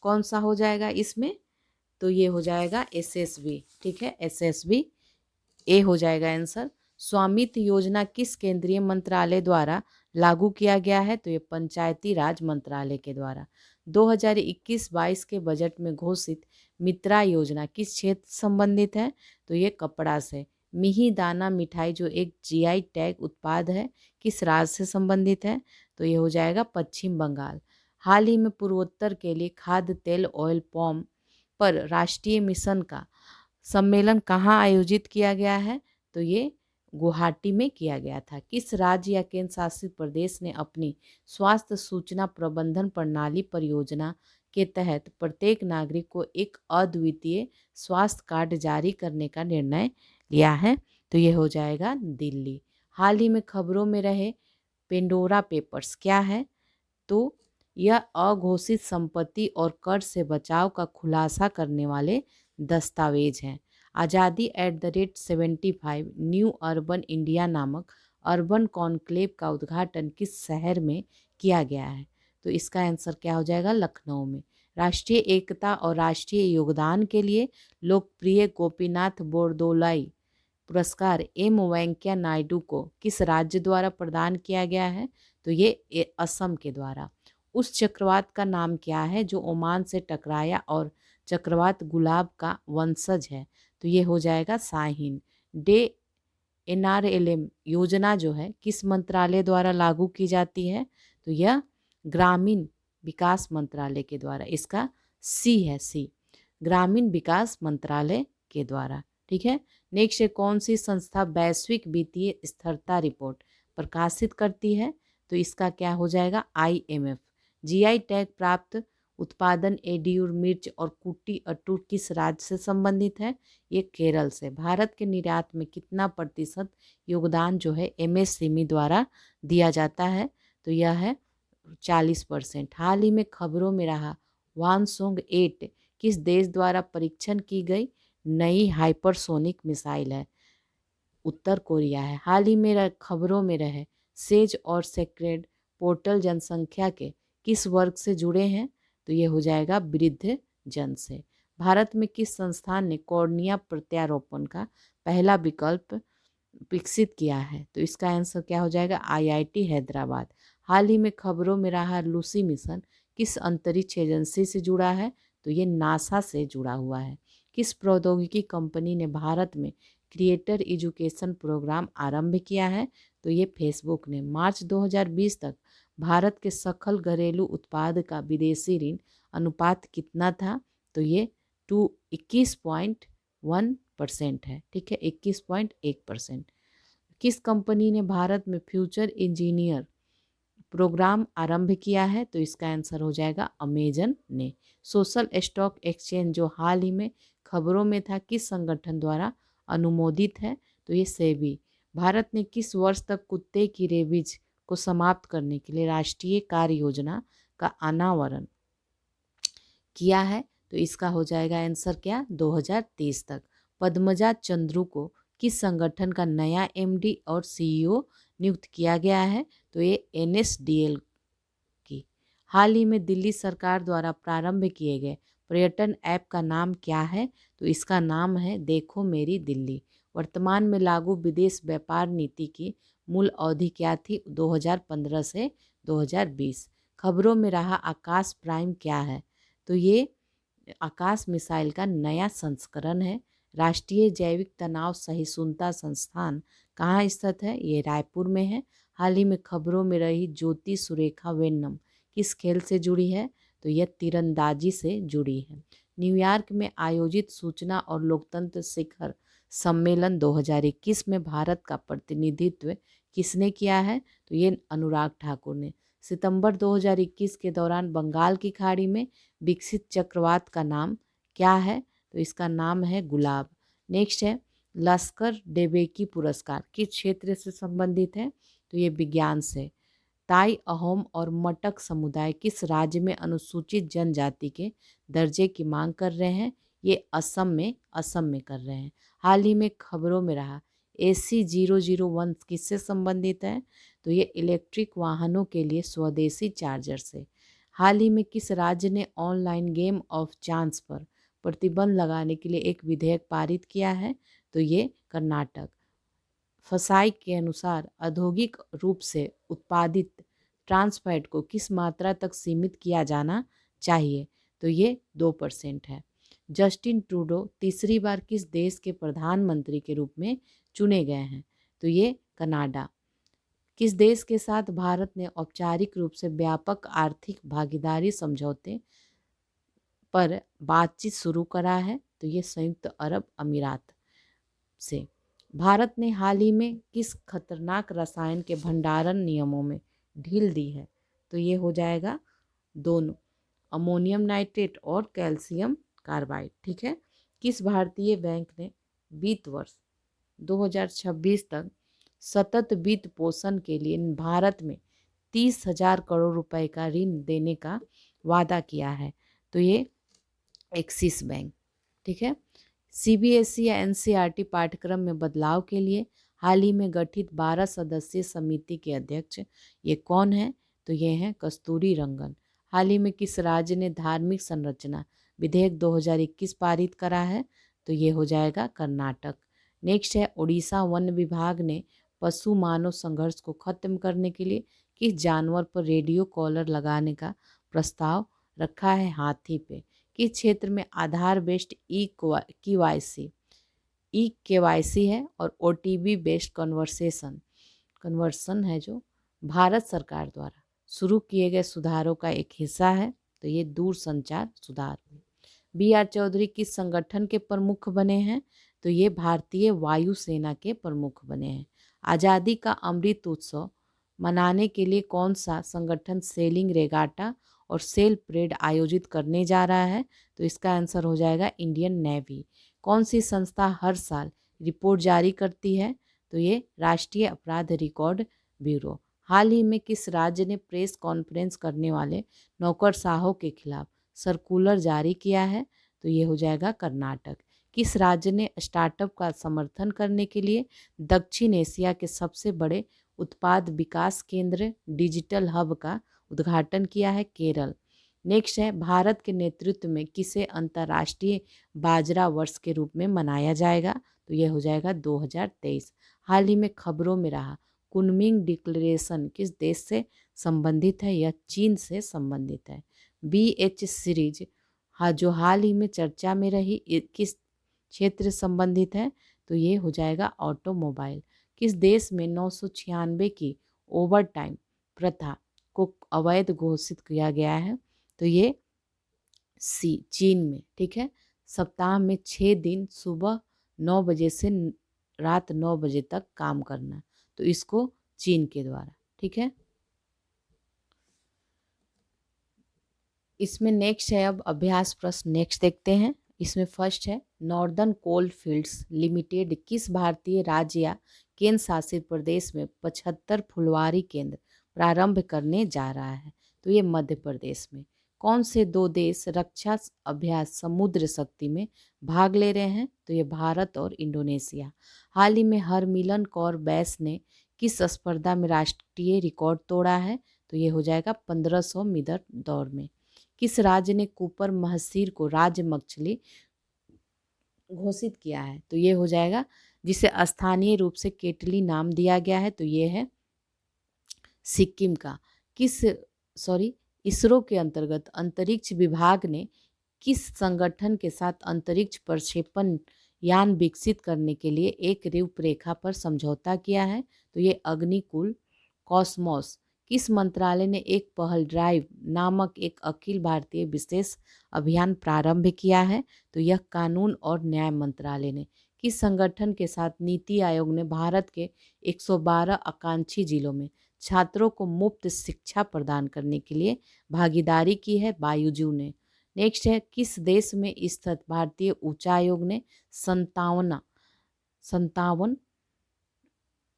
कौन सा हो जाएगा इसमें? तो ये हो जाएगा एसएसबी। ठीक है, एसएसबी ए हो जाएगा आंसर। स्वामित्व योजना किस केंद्रीय मंत्रालय द्वारा लागू किया गया है? तो ये पंचायती राज मंत्रालय के द्वारा। 2021-22 के बजट में घोषित मित्रा योजना किस क्षेत्र से संबंधित है? तो ये कपड़ा से। मिही दाना मिठाई जो एक जीआई टैग उत्पाद है किस राज्य से संबंधित है? तो ये हो जाएगा पश्चिम बंगाल। हाल ही में पूर्वोत्तर के लिए खाद्य तेल ऑयल पॉम पर राष्ट्रीय मिशन का सम्मेलन कहाँ आयोजित किया गया है? तो ये गुवाहाटी में किया गया था। किस राज्य या केंद्र शासित प्रदेश ने अपनी स्वास्थ्य सूचना प्रबंधन प्रणाली परियोजना के तहत प्रत्येक नागरिक को एक अद्वितीय स्वास्थ्य कार्ड जारी करने का निर्णय लिया है? तो ये हो जाएगा दिल्ली। हाल ही में खबरों में रहे पेंडोरा पेपर्स क्या है? तो यह अघोषित संपत्ति और कर से बचाव का खुलासा करने वाले दस्तावेज हैं। आज़ादी@75 न्यू अर्बन इंडिया नामक अर्बन कॉन्क्लेव का उद्घाटन किस शहर में किया गया है? तो इसका आंसर क्या हो जाएगा? लखनऊ में। राष्ट्रीय एकता और राष्ट्रीय योगदान के लिए लोकप्रिय गोपीनाथ बोरदोलाई पुरस्कार एम वेंकैया नायडू को किस राज्य द्वारा प्रदान किया गया है? तो ये असम के द्वारा। उस चक्रवात का नाम क्या है जो ओमान से टकराया और चक्रवात गुलाब का वंशज है? तो ये हो जाएगा शाहीन। डे NRLM योजना जो है किस मंत्रालय द्वारा लागू की जाती है? तो यह ग्रामीण विकास मंत्रालय के द्वारा। इसका सी है, सी, ग्रामीण विकास मंत्रालय के द्वारा। ठीक है। नेक्स्ट है, कौन सी संस्था वैश्विक वित्तीय स्थिरता रिपोर्ट प्रकाशित करती है? तो इसका क्या हो जाएगा? IMF। GI टैग प्राप्त उत्पादन एडियूर मिर्च और कुट्टी अटूट किस राज्य से संबंधित है? ये केरल से। भारत के निर्यात में कितना प्रतिशत योगदान जो है MSCME द्वारा दिया जाता है? तो यह है 40%। हाल ही में खबरों में रहा वानसोंग 8 किस देश द्वारा परीक्षण की गई नई हाइपरसोनिक मिसाइल है? उत्तर कोरिया है। हाल ही में खबरों में रहे सेज और सेक्रेड पोर्टल जनसंख्या के किस वर्ग से जुड़े हैं? तो ये हो जाएगा वृद्ध जन से। भारत में किस संस्थान ने कॉर्निया प्रत्यारोपण का पहला विकल्प विकसित किया है? तो इसका आंसर क्या हो जाएगा? IIT हैदराबाद। हाल ही में खबरों में रहा लूसी मिशन किस अंतरिक्ष एजेंसी से जुड़ा है? तो ये नासा से जुड़ा हुआ है। किस प्रौद्योगिकी कंपनी ने भारत में क्रिएटर एजुकेशन प्रोग्राम आरंभ किया है? तो ये फेसबुक ने। मार्च 2020 तक भारत के सकल घरेलू उत्पाद का विदेशी ऋण अनुपात कितना था? तो ये 21.1% है। ठीक है, 21.1%। किस कंपनी ने भारत में फ्यूचर इंजीनियर प्रोग्राम आरंभ किया है? तो इसका आंसर हो जाएगा अमेजन ने। सोशल स्टॉक एक्सचेंज जो हाल ही में खबरों में था किस संगठन द्वारा अनुमोदित है? तो ये सेबी। भारत ने किस वर्ष तक कुत्ते की रेबीज को समाप्त करने के लिए राष्ट्रीय कार्य योजना का अनावरण किया है? तो इसका हो जाएगा आंसर क्या? 2030 तक। पद्मजा चंद्रू को किस संगठन का नया MD और CEO नियुक्त किया गया है? तो ये NSDL की। हाल ही में दिल्ली सरकार द्वारा प्रारंभ किए गए पर्यटन ऐप का नाम क्या है? तो इसका नाम है देखो मेरी दिल्ली। वर्तमान में लागू विदेश व्यापार नीति की मूल अवधि क्या थी? 2015 से 2020। खबरों में रहा आकाश प्राइम क्या है? तो ये आकाश मिसाइल का नया संस्करण है। राष्ट्रीय जैविक तनाव सहिष्णुता संस्थान कहाँ स्थित है? ये रायपुर में है। हाल ही में खबरों में रही ज्योति सुरेखा वेन्नम किस खेल से जुड़ी है? तो यह तीरंदाजी से जुड़ी है। न्यूयॉर्क में आयोजित सूचना और लोकतंत्र शिखर सम्मेलन 2021 में भारत का प्रतिनिधित्व किसने किया है? तो ये अनुराग ठाकुर ने। सितंबर 2021 के दौरान बंगाल की खाड़ी में विकसित चक्रवात का नाम क्या है? तो इसका नाम है गुलाब। नेक्स्ट है, लश्कर डेबेकी पुरस्कार किस क्षेत्र से संबंधित है? तो ये विज्ञान से। ताई, अहोम और मटक समुदाय किस राज्य में अनुसूचित जनजाति के दर्जे की मांग कर रहे हैं? ये असम में कर रहे हैं। हाल ही में खबरों में रहा AC001 किससे संबंधित है? तो ये इलेक्ट्रिक वाहनों के लिए स्वदेशी चार्जर से। हाल ही में किस राज्य ने ऑनलाइन गेम ऑफ चांस पर प्रतिबंध लगाने के लिए एक विधेयक पारित किया है? तो ये कर्नाटक। फसाई के अनुसार औद्योगिक रूप से उत्पादित ट्रांस फैट को किस मात्रा तक सीमित किया जाना चाहिए? तो ये 2% है। जस्टिन ट्रूडो तीसरी बार किस देश के प्रधानमंत्री के रूप में चुने गए हैं? तो ये कनाडा। किस देश के साथ भारत ने औपचारिक रूप से व्यापक आर्थिक भागीदारी समझौते पर बातचीत शुरू करा है? तो ये संयुक्त अरब अमीरात से। भारत ने हाल ही में किस खतरनाक रसायन के भंडारण नियमों में ढील दी है? तो ये हो जाएगा दोनों, अमोनियम नाइट्रेट और कैल्शियम कार्बाइड। ठीक है। किस भारतीय बैंक ने वित्त वर्ष 2026 तक सतत वित्त पोषण के लिए भारत में 30,000 करोड़ रुपए का ऋण देने का वादा किया है? तो ये एक्सिस बैंक। ठीक है। CBSE या NCERT पाठ्यक्रम में बदलाव के लिए हाल ही में गठित 12 सदस्यीय समिति के अध्यक्ष ये कौन है? तो ये हैं कस्तूरी रंगन। हाल ही में किस राज्य ने धार्मिक संरचना विधेयक 2021 पारित करा है? तो ये हो जाएगा कर्नाटक। नेक्स्ट है, उड़ीसा वन विभाग ने पशु मानव संघर्ष को खत्म करने के लिए किस जानवर पर रेडियो कॉलर लगाने का प्रस्ताव रखा है? हाथी पे। किस क्षेत्र में आधार बेस्ड KYC ई-केवाईसी है और ओटीपी बेस्ड कन्वर्सन है जो भारत सरकार द्वारा शुरू किए गए सुधारों का एक हिस्सा है। तो ये दूरसंचार सुधार हुए। बी आर चौधरी किस संगठन के प्रमुख बने हैं? तो ये भारतीय वायुसेना के प्रमुख बने हैं। आज़ादी का अमृत उत्सव मनाने के लिए कौन सा संगठन सेलिंग रेगाटा और सेल परेड आयोजित करने जा रहा है? तो इसका आंसर हो जाएगा इंडियन नेवी। कौन सी संस्था हर साल रिपोर्ट जारी करती है? तो ये राष्ट्रीय अपराध रिकॉर्ड ब्यूरो। हाल ही में किस राज्य ने प्रेस कॉन्फ्रेंस करने वाले नौकरशाहों के खिलाफ सर्कुलर जारी किया है? तो ये हो जाएगा कर्नाटक। किस राज्य ने स्टार्टअप का समर्थन करने के लिए दक्षिण एशिया के सबसे बड़े उत्पाद विकास केंद्र डिजिटल हब का उद्घाटन किया है? केरल। नेक्स्ट है, भारत के नेतृत्व में किसे अंतर्राष्ट्रीय बाजरा वर्ष के रूप में मनाया जाएगा? तो ये हो जाएगा 2023। हाल ही में खबरों में रहा कुनमिंग डिक्लेरेशन किस देश से संबंधित है? यह चीन से संबंधित है। BH सीरीज जो हाल ही में चर्चा में रही किस क्षेत्र से संबंधित है? तो ये हो जाएगा ऑटोमोबाइल। किस देश में 996 की ओवर टाइम प्रथा को अवैध घोषित किया गया है? तो ये चीन में। ठीक है। सप्ताह में 6 दिन सुबह 9 बजे से रात 9 बजे तक काम करना, तो इसको चीन के द्वारा। ठीक है। इसमें नेक्स्ट है, अब अभ्यास प्रश्न नेक्स्ट देखते हैं। इसमें फर्स्ट है, नॉर्दर्न कोल फील्ड्स लिमिटेड किस भारतीय राज्य या केंद्र शासित प्रदेश में 75 फुलवारी केंद्र प्रारंभ करने जा रहा है? तो ये मध्य प्रदेश में। कौन से 2 देश रक्षा अभ्यास समुद्र शक्ति में भाग ले रहे हैं? तो ये भारत और इंडोनेशिया। हाल ही में हरमिलन कौर बैस ने किस स्पर्धा में राष्ट्रीय रिकॉर्ड तोड़ा है? तो ये हो जाएगा 1500 मीटर दौड़ में। किस राज्य ने कूपर महसीर को राज्य मछली घोषित किया है? तो ये हो जाएगा, जिसे स्थानीय रूप से केटली नाम दिया गया है, तो ये है सिक्किम का। इसरो के अंतर्गत अंतरिक्ष विभाग ने किस संगठन के साथ अंतरिक्ष प्रक्षेपण यान विकसित करने के लिए एक रूपरेखा पर समझौता किया है? तो ये अग्निकुल कॉस्मोस। किस मंत्रालय ने एक पहल ड्राइव नामक एक अखिल भारतीय विशेष अभियान प्रारंभ किया है? तो यह कानून और न्याय मंत्रालय ने। किस संगठन के साथ नीति आयोग ने भारत के 112 आकांक्षी जिलों में छात्रों को मुफ्त शिक्षा प्रदान करने के लिए भागीदारी की है? बायजू ने। नेक्स्ट है, किस देश में स्थित भारतीय उच्चायोग ने 57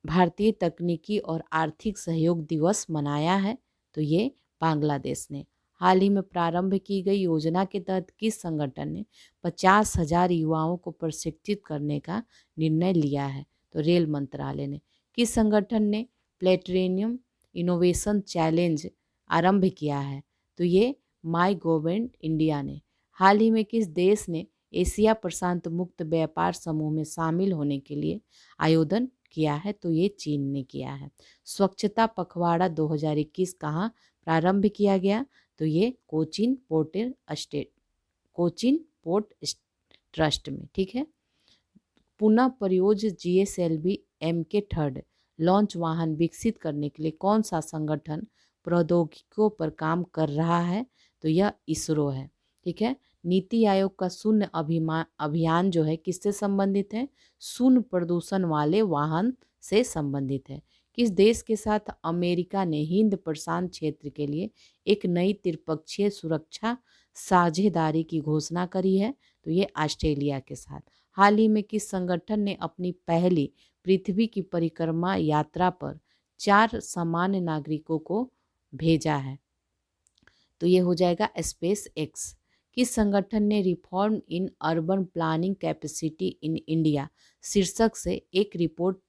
भारतीय तकनीकी और आर्थिक सहयोग दिवस मनाया है? तो ये बांग्लादेश ने। हाल ही में प्रारंभ की गई योजना के तहत किस संगठन ने 50,000 युवाओं को प्रशिक्षित करने का निर्णय लिया है? तो रेल मंत्रालय ने। किस संगठन ने प्लेटिनियम इनोवेशन चैलेंज आरंभ किया है? तो ये माई गवर्नमेंट इंडिया ने। हाल ही में किस देश ने एशिया प्रशांत मुक्त व्यापार समूह में शामिल होने के लिए आयोजन किया है? तो ये चीन ने किया है। स्वच्छता पखवाड़ा 2021 कहाँ प्रारंभ किया गया? तो ये कोचीन पोर्ट ट्रस्ट में। ठीक है। पुनः प्रयोज्य GSLV MK3 लॉन्च वाहन विकसित करने के लिए कौन सा संगठन प्रौद्योगिकियों पर काम कर रहा है? तो यह इसरो है। ठीक है। नीति आयोग का शून्य अभियान जो है किससे संबंधित है? शून्य प्रदूषण वाले वाहन से संबंधित है। किस देश के साथ अमेरिका ने हिंद प्रशांत क्षेत्र के लिए एक नई त्रिपक्षीय सुरक्षा साझेदारी की घोषणा करी है? तो ये ऑस्ट्रेलिया के साथ। हाल ही में किस संगठन ने अपनी पहली पृथ्वी की परिक्रमा यात्रा पर 4 सामान्य नागरिकों को भेजा है? तो ये हो जाएगा स्पेस एक्स। किस संगठन ने reform in urban planning capacity in India शीर्षक से एक रिपोर्ट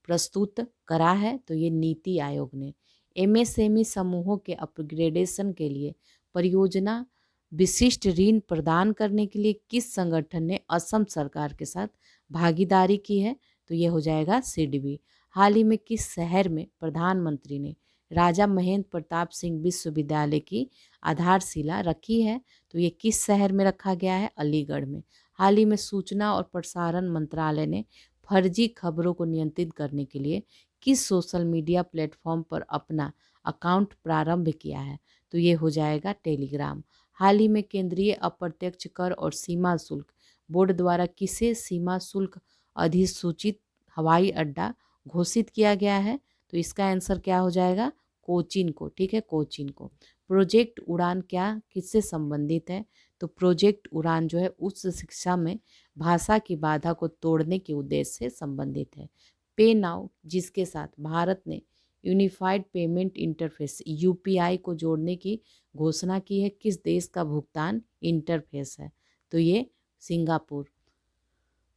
प्रस्तुत करा है? तो ये नीति आयोग ने। MSME समूहों के अपग्रेडेशन के लिए परियोजना विशिष्ट ऋण प्रदान करने के लिए किस संगठन ने असम सरकार के साथ भागीदारी की है? तो ये हो जाएगा सिडबी। हाल ही में किस शहर में प्रधानमंत्री ने राजा महेंद्र प्रताप सिंह विश्वविद्यालय की आधारशिला रखी है? तो ये किस शहर में रखा गया है? अलीगढ़ में। हाल ही में सूचना और प्रसारण मंत्रालय ने फर्जी खबरों को नियंत्रित करने के लिए किस सोशल मीडिया प्लेटफॉर्म पर अपना अकाउंट प्रारंभ किया है? तो ये हो जाएगा टेलीग्राम। हाल ही में केंद्रीय अप्रत्यक्ष कर और सीमा शुल्क बोर्ड द्वारा किसे सीमा शुल्क अधिसूचित हवाई अड्डा घोषित किया गया है? तो इसका आंसर क्या हो जाएगा? कोचीन को। ठीक है, कोचीन को। प्रोजेक्ट उड़ान क्या किससे संबंधित है? तो प्रोजेक्ट उड़ान जो है उच्च शिक्षा में भाषा की बाधा को तोड़ने के उद्देश्य से संबंधित है। पे नाउ जिसके साथ भारत ने यूनिफाइड पेमेंट इंटरफेस यूपीआई को जोड़ने की घोषणा की है, किस देश का भुगतान इंटरफेस है? तो ये सिंगापुर।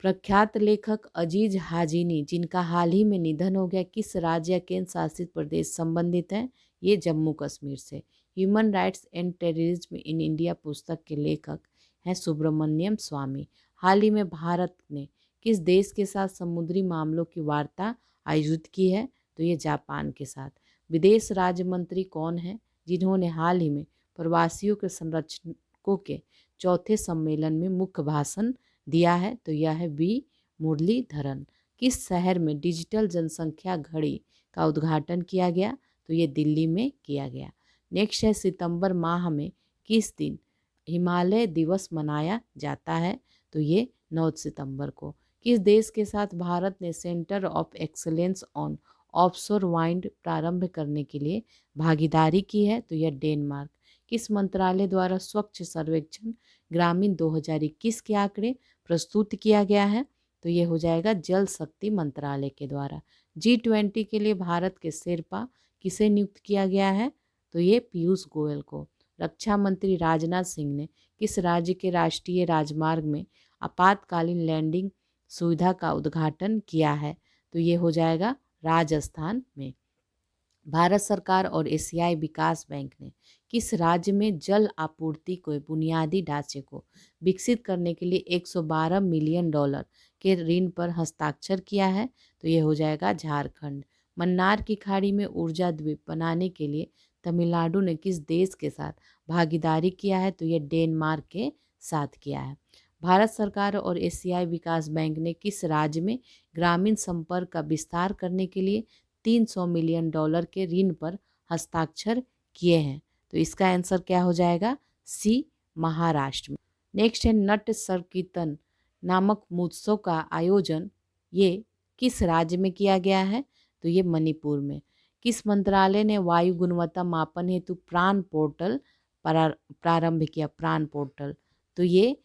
प्रख्यात लेखक अजीज हाजिनी जिनका हाल ही में निधन हो गया, किस राज्य या केंद्र शासित प्रदेश संबंधित है? ये जम्मू कश्मीर से। Human rights and terrorism in India पुस्तक के लेखक हैं सुब्रमण्यम स्वामी। हाल ही में भारत ने किस देश के साथ समुद्री मामलों की वार्ता आयोजित की है? तो ये जापान के साथ। विदेश राज्य मंत्री कौन है जिन्होंने हाल ही में प्रवासियों के संरक्षकों के चौथे सम्मेलन में मुख्य भाषण दिया है? तो यह है बी मुरलीधरन। किस शहर में डिजिटल जनसंख्या घड़ी का उद्घाटन किया गया? तो ये दिल्ली में किया गया। नेक्स्ट है सितंबर माह में किस दिन हिमालय दिवस मनाया जाता है? तो ये 9 सितंबर को। किस देश के साथ भारत ने centre of excellence on offshore wind प्रारंभ करने के लिए भागीदारी की है? तो यह डेनमार्क। किस मंत्रालय द्वारा स्वच्छ सर्वेक्षण ग्रामीण 2021 के आंकड़े प्रस्तुत किया गया है? तो ये हो जाएगा जल शक्ति मंत्रालय के द्वारा। G20 के लिए भारत के शेरपा किसे नियुक्त किया गया है? तो ये पीयूष गोयल को। रक्षा मंत्री राजनाथ सिंह ने किस राज्य के राष्ट्रीय राजमार्ग में आपातकालीन लैंडिंग सुविधा का उद्घाटन किया है? तो ये हो जाएगा राजस्थान में। भारत सरकार और एशियाई विकास बैंक ने किस राज्य में जल आपूर्ति के बुनियादी ढांचे को विकसित करने के लिए 112 मिलियन डॉलर के ऋण पर हस्ताक्षर किया है? तो ये हो जाएगा झारखंड। मन्नार की खाड़ी में ऊर्जा द्वीप बनाने के लिए तमिलनाडु ने किस देश के साथ भागीदारी किया है? तो ये डेनमार्क के साथ किया है। भारत सरकार और एशियाई विकास बैंक ने किस राज्य में ग्रामीण संपर्क का विस्तार करने के लिए 300 मिलियन डॉलर के ऋण पर हस्ताक्षर किए हैं? तो इसका आंसर क्या हो जाएगा? सी महाराष्ट्र में। नेक्स्ट है नट संकीर्तन नामक महोत्सव का आयोजन ये किस राज्य में किया गया है? तो ये मणिपुर में। किस मंत्रालय ने वायु गुणवत्ता मापन हेतु प्राण पोर्टल प्रारंभ किया? प्राण पोर्टल। तो ये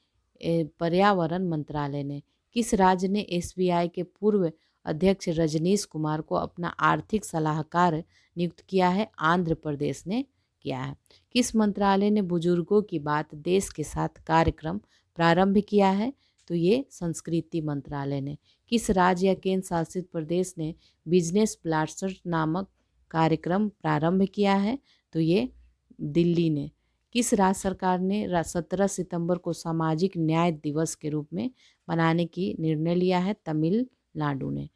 पर्यावरण मंत्रालय ने। किस राज्य ने एसबीआई के पूर्व अध्यक्ष रजनीश कुमार को अपना आर्थिक सलाहकार नियुक्त किया है? आंध्र प्रदेश ने किया है। किस मंत्रालय ने बुजुर्गों की बात देश के साथ कार्यक्रम प्रारंभ किया है? तो ये संस्कृति मंत्रालय ने। किस राज्य या केंद्र शासित प्रदेश ने बिजनेस ब्लास्टर्स नामक कार्यक्रम प्रारंभ किया है? तो ये दिल्ली ने। किस राज्य सरकार ने 17 सितंबर को सामाजिक न्याय दिवस के रूप में मनाने की निर्णय लिया है? तमिलनाडु ने।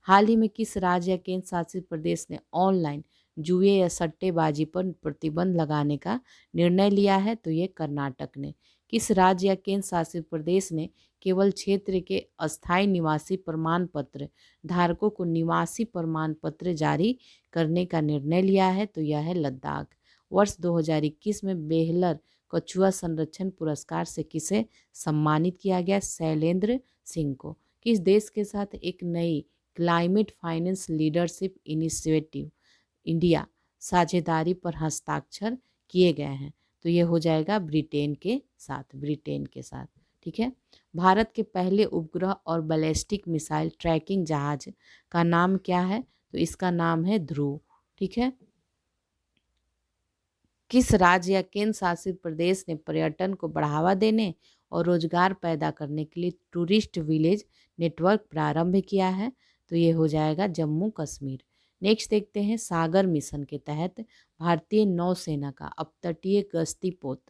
हाल ही में किस राज्य या केंद्र शासित प्रदेश ने ऑनलाइन जुए या सट्टेबाजी पर प्रतिबंध लगाने का निर्णय लिया है? तो ये कर्नाटक ने। किस राज्य या केंद्र शासित प्रदेश ने केवल क्षेत्र के अस्थायी निवासी प्रमाण पत्र धारकों को निवासी प्रमाण पत्र जारी करने का निर्णय लिया है? तो यह है लद्दाख। वर्ष 2021 में बेहलर कछुआ संरक्षण पुरस्कार से किसे सम्मानित किया गया? शैलेंद्र सिंह को। किस देश के साथ एक नई climate finance leadership initiative India साझेदारी पर हस्ताक्षर किए गए हैं? तो ये हो जाएगा ब्रिटेन के साथ। ब्रिटेन के साथ। ठीक है। भारत के पहले उपग्रह और बैलिस्टिक मिसाइल ट्रैकिंग जहाज का नाम क्या है? तो इसका नाम है ध्रुव। ठीक है। किस राज्य या केंद्र शासित प्रदेश ने पर्यटन को बढ़ावा देने और रोजगार पैदा करने के लिए टूरिस्ट विलेज नेटवर्क प्रारंभ किया है? तो ये हो जाएगा जम्मू कश्मीर। नेक्स्ट देखते हैं सागर मिशन के तहत भारतीय नौसेना का अपतटीय गश्ती पोत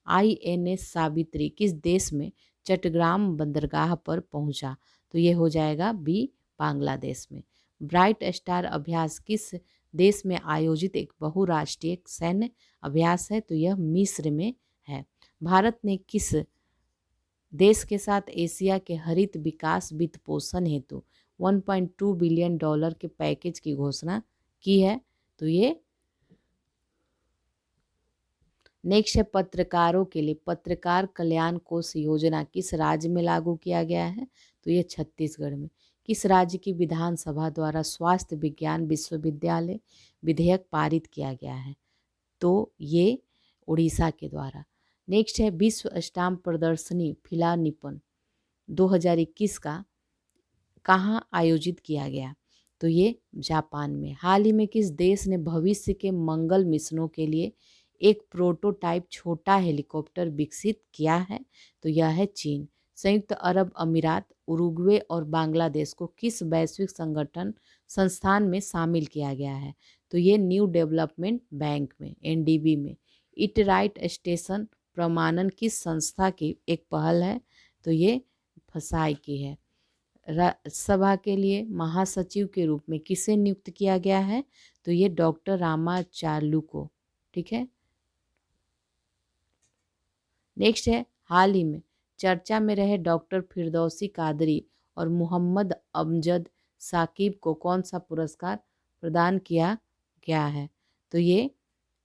INS सावित्री किस देश में चट्टग्राम बंदरगाह पर पहुंचा? तो ये हो जाएगा बी बांग्लादेश में। ब्राइट स्टार अभ्यास किस देश में आयोजित एक बहुराष्ट्रीय सैन्य अभ्यास है? तो यह मिस्र में है। भारत ने किस देश के साथ एशिया के हरित विकास वित्त पोषण हेतु $1.2 बिलियन के पैकेज की घोषणा की है। तो ये नेक्स्ट है पत्रकारों के लिए पत्रकार कल्याण कोष योजना किस राज्य में लागू किया गया है? तो ये छत्तीसगढ़ में। किस राज्य की विधानसभा द्वारा स्वास्थ्य विज्ञान विश्वविद्यालय विधेयक पारित किया गया है? तो ये उड़ीसा के द्वारा। नेक्स्ट है विश्व स्टाम्प प्रदर्शनी फिलानिपन 2021 का कहाँ आयोजित किया गया? तो ये जापान में। हाल ही में किस देश ने भविष्य के मंगल मिशनों के लिए एक प्रोटोटाइप छोटा हेलीकॉप्टर विकसित किया है? तो यह है चीन। संयुक्त अरब अमीरात, उरुग्वे और बांग्लादेश को किस वैश्विक संस्थान में शामिल किया गया है? तो ये न्यू डेवलपमेंट बैंक में, एनडीबी में। इट राइट स्टेशन प्रमाणन किस संस्था की एक पहल है? तो ये फसाई की है। राज्यसभा के लिए महासचिव के रूप में किसे नियुक्त किया गया है? तो ये डॉक्टर रामाचार्लू को। ठीक है। नेक्स्ट है हाल ही में चर्चा में रहे डॉक्टर फिरदौसी कादरी और मोहम्मद अमजद साकिब को कौन सा पुरस्कार प्रदान किया गया है? तो ये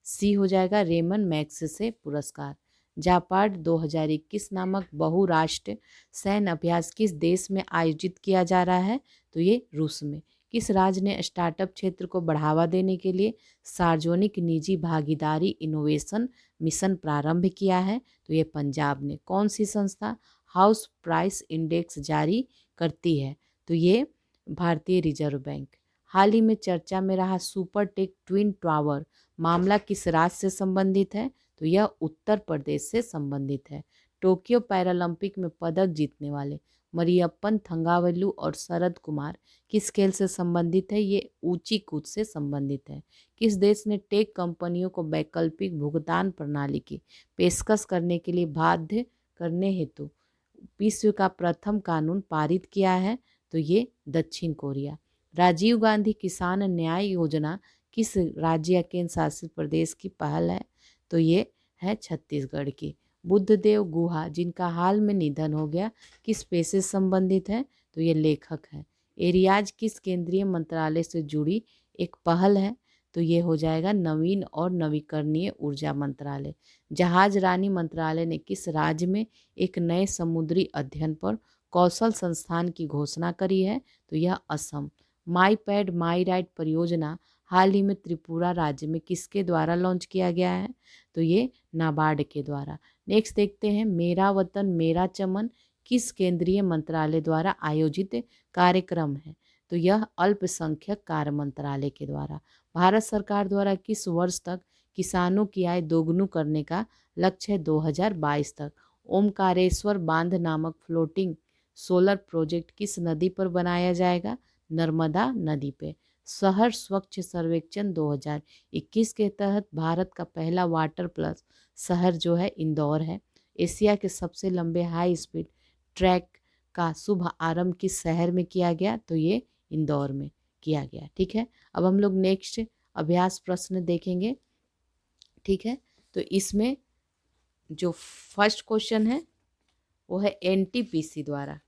सी हो जाएगा, रेमन मैग्सेसे पुरस्कार। जापाड 2021 नामक बहुराष्ट्रीय सैन्य अभ्यास किस देश में आयोजित किया जा रहा है? तो ये रूस में। किस राज्य ने स्टार्टअप क्षेत्र को बढ़ावा देने के लिए सार्वजनिक निजी भागीदारी इनोवेशन मिशन प्रारंभ किया है? तो ये पंजाब ने। कौन सी संस्था हाउस प्राइस इंडेक्स जारी करती है? तो ये भारतीय रिजर्व बैंक। हाल ही में चर्चा में रहा सुपर टेक ट्विन टावर मामला किस राज्य से संबंधित है? तो यह उत्तर प्रदेश से संबंधित है। टोक्यो पैरालंपिक में पदक जीतने वाले मरियप्पन थंगावेलु और शरद कुमार किस खेल से संबंधित है? ये ऊंची कूद से संबंधित है। किस देश ने टेक कंपनियों को वैकल्पिक भुगतान प्रणाली की पेशकश करने के लिए बाध्य करने हेतु विश्व का प्रथम कानून पारित किया है? तो ये दक्षिण कोरिया। राजीव गांधी किसान न्याय योजना किस राज्य या केंद्र शासित प्रदेश की पहल है? तो ये है छत्तीसगढ़ की। बुद्धदेव गुहा जिनका हाल में निधन हो गया किस पेशे से संबंधित है? तो ये लेखक है। एरियाज किस केंद्रीय मंत्रालय से जुड़ी एक पहल है? तो ये हो जाएगा नवीन और नवीकरणीय ऊर्जा मंत्रालय। जहाज रानी मंत्रालय ने किस राज्य में एक नए समुद्री अध्ययन पर कौशल संस्थान की घोषणा करी है? तो यह असम। माई पैड माई राइट परियोजना हाल ही में त्रिपुरा राज्य में किसके द्वारा लॉन्च किया गया है? तो ये नाबार्ड के द्वारा। नेक्स्ट देखते हैं मेरा वतन मेरा चमन किस केंद्रीय मंत्रालय द्वारा आयोजित कार्यक्रम है? तो यह अल्पसंख्यक कार्य मंत्रालय के द्वारा। भारत सरकार द्वारा किस वर्ष तक किसानों की आय दोगुनी करने का लक्ष्य है? 2022 तक। ओमकारेश्वर बांध नामक फ्लोटिंग सोलर प्रोजेक्ट किस नदी पर बनाया जाएगा? नर्मदा नदी पे। शहर स्वच्छ सर्वेक्षण 2021 के तहत भारत का पहला वाटर प्लस शहर जो है इंदौर है। एशिया के सबसे लंबे हाई स्पीड ट्रैक का शुभ आरंभ किस शहर में किया गया? तो ये इंदौर में किया गया। ठीक है। अब हम लोग नेक्स्ट अभ्यास प्रश्न देखेंगे। ठीक है। तो इसमें जो फर्स्ट क्वेश्चन है वो है एनटीपीसी द्वारा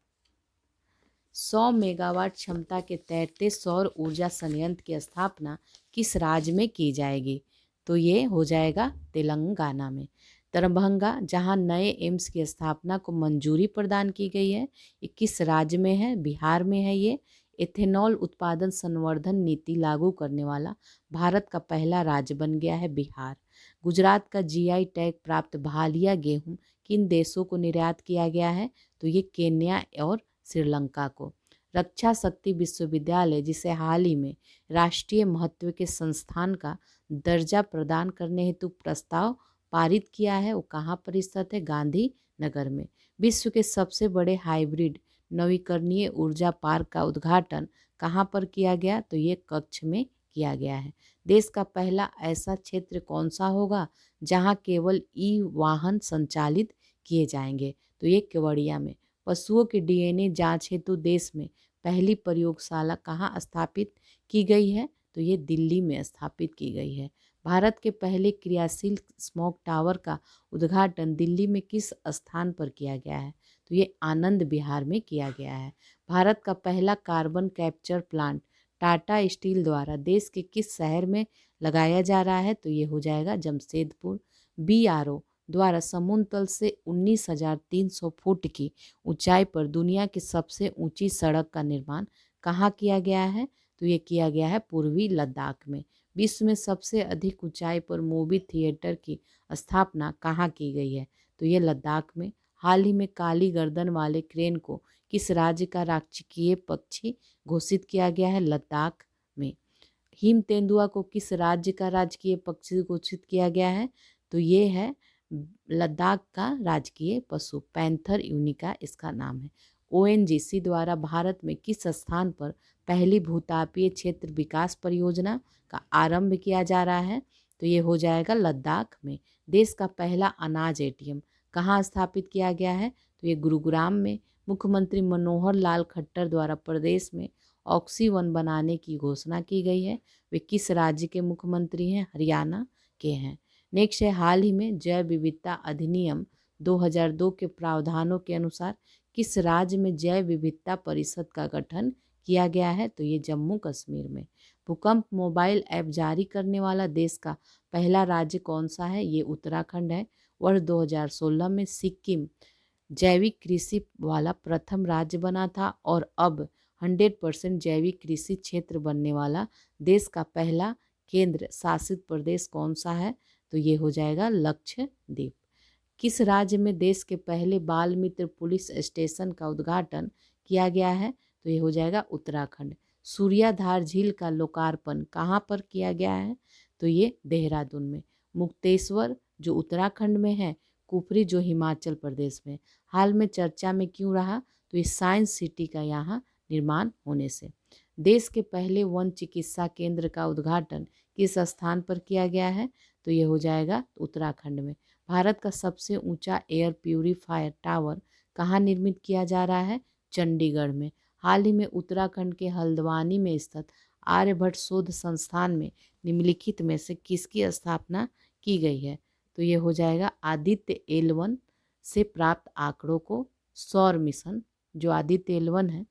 100 मेगावाट क्षमता के तैरते सौर ऊर्जा संयंत्र की स्थापना किस राज्य में की जाएगी? तो ये हो जाएगा तेलंगाना में। दरभंगा जहां नए एम्स की स्थापना को मंजूरी प्रदान की गई है, ये किस राज्य में है? बिहार में है ये। एथेनॉल उत्पादन संवर्धन नीति लागू करने वाला भारत का पहला राज्य बन गया है बिहार। गुजरात का जीआई टैग प्राप्त भालिया गेहूं किन देशों को निर्यात किया गया है? तो ये केन्या और श्रीलंका को। रक्षा शक्ति विश्वविद्यालय जिसे हाल ही में राष्ट्रीय महत्व के संस्थान का दर्जा प्रदान करने हेतु प्रस्ताव पारित किया है, वो कहाँ पर स्थित है? गांधीनगर में। विश्व के सबसे बड़े हाइब्रिड नवीकरणीय ऊर्जा पार्क का उद्घाटन कहाँ पर किया गया? तो ये कच्छ में किया गया है। देश का पहला ऐसा क्षेत्र कौन सा होगा जहां केवल ई वाहन संचालित किए जाएंगे? तो ये केवड़िया में। पशुओं के डीएनए जांच हेतु देश में पहली प्रयोगशाला कहाँ स्थापित की गई है? तो ये दिल्ली में स्थापित की गई है। भारत के पहले क्रियाशील स्मॉग टावर का उद्घाटन दिल्ली में किस स्थान पर किया गया है? तो ये आनंद विहार में किया गया है। भारत का पहला carbon capture plant Tata steel द्वारा देश के किस शहर में लगाया जा रहा है, तो ये हो जाएगा जमशेदपुर। बीआरओ द्वारा समुद्र तल से 19,300 फुट की ऊंचाई पर दुनिया की सबसे ऊंची सड़क का निर्माण कहाँ किया गया है, तो ये किया गया है पूर्वी लद्दाख में। विश्व में सबसे अधिक ऊंचाई पर मूवी थिएटर की स्थापना कहाँ की गई है, तो ये लद्दाख में। हाल ही में काली गर्दन वाले क्रेन को किस राज्य का राजकीय पक्षी घोषित किया गया है, लद्दाख में। हिम तेंदुआ को किस राज्य का राजकीय पक्षी घोषित किया गया है, तो ये है लद्दाख का राजकीय पशु, पैंथर यूनिका इसका नाम है। ओएनजीसी द्वारा भारत में किस स्थान पर पहली भूतापीय क्षेत्र विकास परियोजना का आरंभ किया जा रहा है, तो ये हो जाएगा लद्दाख में। देश का पहला अनाज एटीएम कहाँ स्थापित किया गया है, तो ये गुरुग्राम में। मुख्यमंत्री मनोहर लाल खट्टर द्वारा प्रदेश में ऑक्सीवन बनाने की घोषणा की गई है। वे किस राज्य के मुख्यमंत्री हैं, हरियाणा के हैं। नेक्स्ट है, हाल ही में जैव विविधता अधिनियम 2002 के प्रावधानों के अनुसार किस राज्य में जैव विविधता परिषद का गठन किया गया है, तो ये जम्मू कश्मीर में। भूकंप मोबाइल ऐप जारी करने वाला देश का पहला राज्य कौन सा है, ये उत्तराखंड है। वर्ष 2016 में सिक्किम जैविक कृषि वाला प्रथम राज्य बना था और अब 100% जैविक कृषि क्षेत्र बनने वाला देश का पहला केंद्र शासित प्रदेश कौन सा है, तो ये हो जाएगा लक्षद्वीप। किस राज्य में देश के पहले बाल मित्र पुलिस स्टेशन का उद्घाटन किया गया है, तो ये हो जाएगा उत्तराखंड। सूर्याधार झील का लोकार्पण कहाँ पर किया गया है, तो ये देहरादून में। मुक्तेश्वर जो उत्तराखंड में है, कुफरी जो हिमाचल प्रदेश में। हाल में चर्चा में क्यों रहा, तो ये साइंस सिटी का यहाँ निर्माण होने से। देश के पहले वन चिकित्सा केंद्र का उद्घाटन किस स्थान पर किया गया है, तो ये हो जाएगा उत्तराखंड में। भारत का सबसे ऊंचा एयर प्यूरीफायर टावर कहाँ निर्मित किया जा रहा है, चंडीगढ़ में। हाल ही में उत्तराखंड के हल्द्वानी में स्थित आर्यभट्ट शोध संस्थान में निम्नलिखित में से किसकी स्थापना की गई है, तो ये हो जाएगा आदित्य L1 से प्राप्त आंकड़ों को सौर मिशन, जो आदित्य L1 है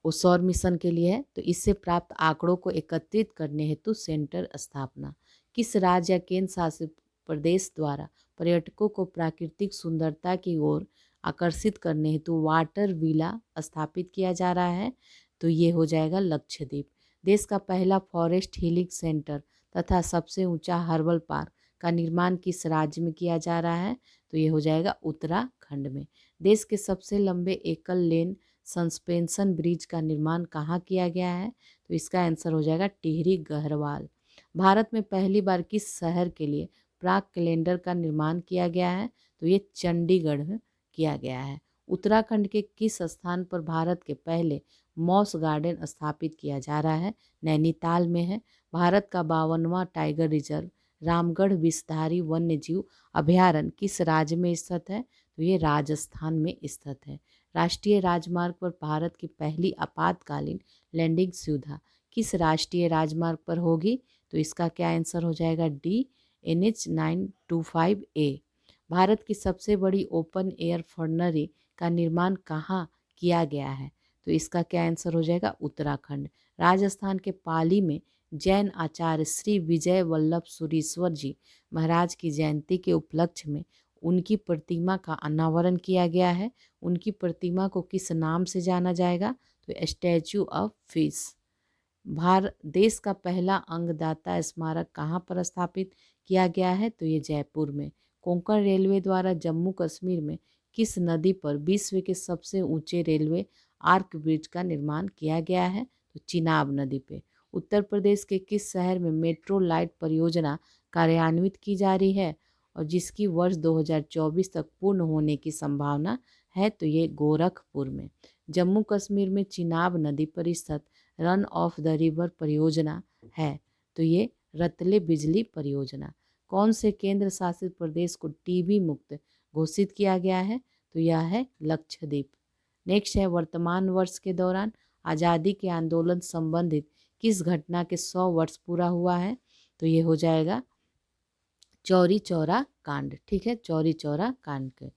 वो सौर मिशन के लिए है, तो इससे प्राप्त आंकड़ों को एकत्रित करने हेतु सेंटर स्थापना। किस राज्य या केंद्र शासित प्रदेश द्वारा पर्यटकों को प्राकृतिक सुंदरता की ओर आकर्षित करने हेतु वाटर विला स्थापित किया जा रहा है, तो ये हो जाएगा लक्षद्वीप। देश का पहला फॉरेस्ट हीलिंग सेंटर तथा सबसे ऊंचा हर्बल पार्क का निर्माण किस राज्य में किया जा रहा है, तो ये हो जाएगा उत्तराखंड में। देश के सबसे लंबे एकल लेन सस्पेंशन ब्रिज का निर्माण कहाँ किया गया है, तो इसका आंसर हो जाएगा टिहरी गढ़वाल। भारत में पहली बार किस शहर के लिए प्राक कैलेंडर का निर्माण किया गया है, तो ये चंडीगढ़ में किया गया है। उत्तराखंड के किस स्थान पर भारत के पहले मॉस गार्डन स्थापित किया जा रहा है, नैनीताल में है। भारत का 52वां टाइगर रिजर्व रामगढ़ विषधारी वन्य जीव अभयारण्य किस राज्य में स्थित है, तो ये राजस्थान में स्थित है। राष्ट्रीय राजमार्ग पर भारत की पहली आपातकालीन लैंडिंग सुविधा किस राष्ट्रीय राजमार्ग पर होगी, तो इसका क्या आंसर हो जाएगा डी, NH925A। भारत की सबसे बड़ी ओपन एयर फर्नरी का निर्माण कहाँ किया गया है, तो इसका क्या आंसर हो जाएगा उत्तराखंड। राजस्थान के पाली में जैन आचार्य श्री विजय वल्लभ सुरीश्वर जी महाराज की जयंती के उपलक्ष्य में उनकी प्रतिमा का अनावरण किया गया है। उनकी प्रतिमा को किस नाम से जाना जाएगा, तो स्टैचू ऑफ पीस। देश का पहला अंगदाता स्मारक कहाँ पर स्थापित किया गया है, तो ये जयपुर में। कोंकण रेलवे द्वारा जम्मू कश्मीर में किस नदी पर विश्व के सबसे ऊंचे रेलवे आर्क ब्रिज का निर्माण किया गया है, तो चिनाब नदी पे। उत्तर प्रदेश के किस शहर में मेट्रो लाइट परियोजना कार्यान्वित की जा रही है और जिसकी वर्ष 2024 तक पूर्ण होने की संभावना है, तो ये गोरखपुर में। जम्मू कश्मीर में चिनाब नदी पर स्थित रन ऑफ द रिवर परियोजना है, तो ये रतले बिजली परियोजना। कौन से केंद्र शासित प्रदेश को टीबी मुक्त घोषित किया गया है, तो यह है लक्षद्वीप। नेक्स्ट है, वर्तमान वर्ष के दौरान आज़ादी के आंदोलन संबंधित किस घटना के 100 वर्ष पूरा हुआ है, तो ये हो जाएगा चौरी चौरा कांड। ठीक है, चौरी चौरा कांड के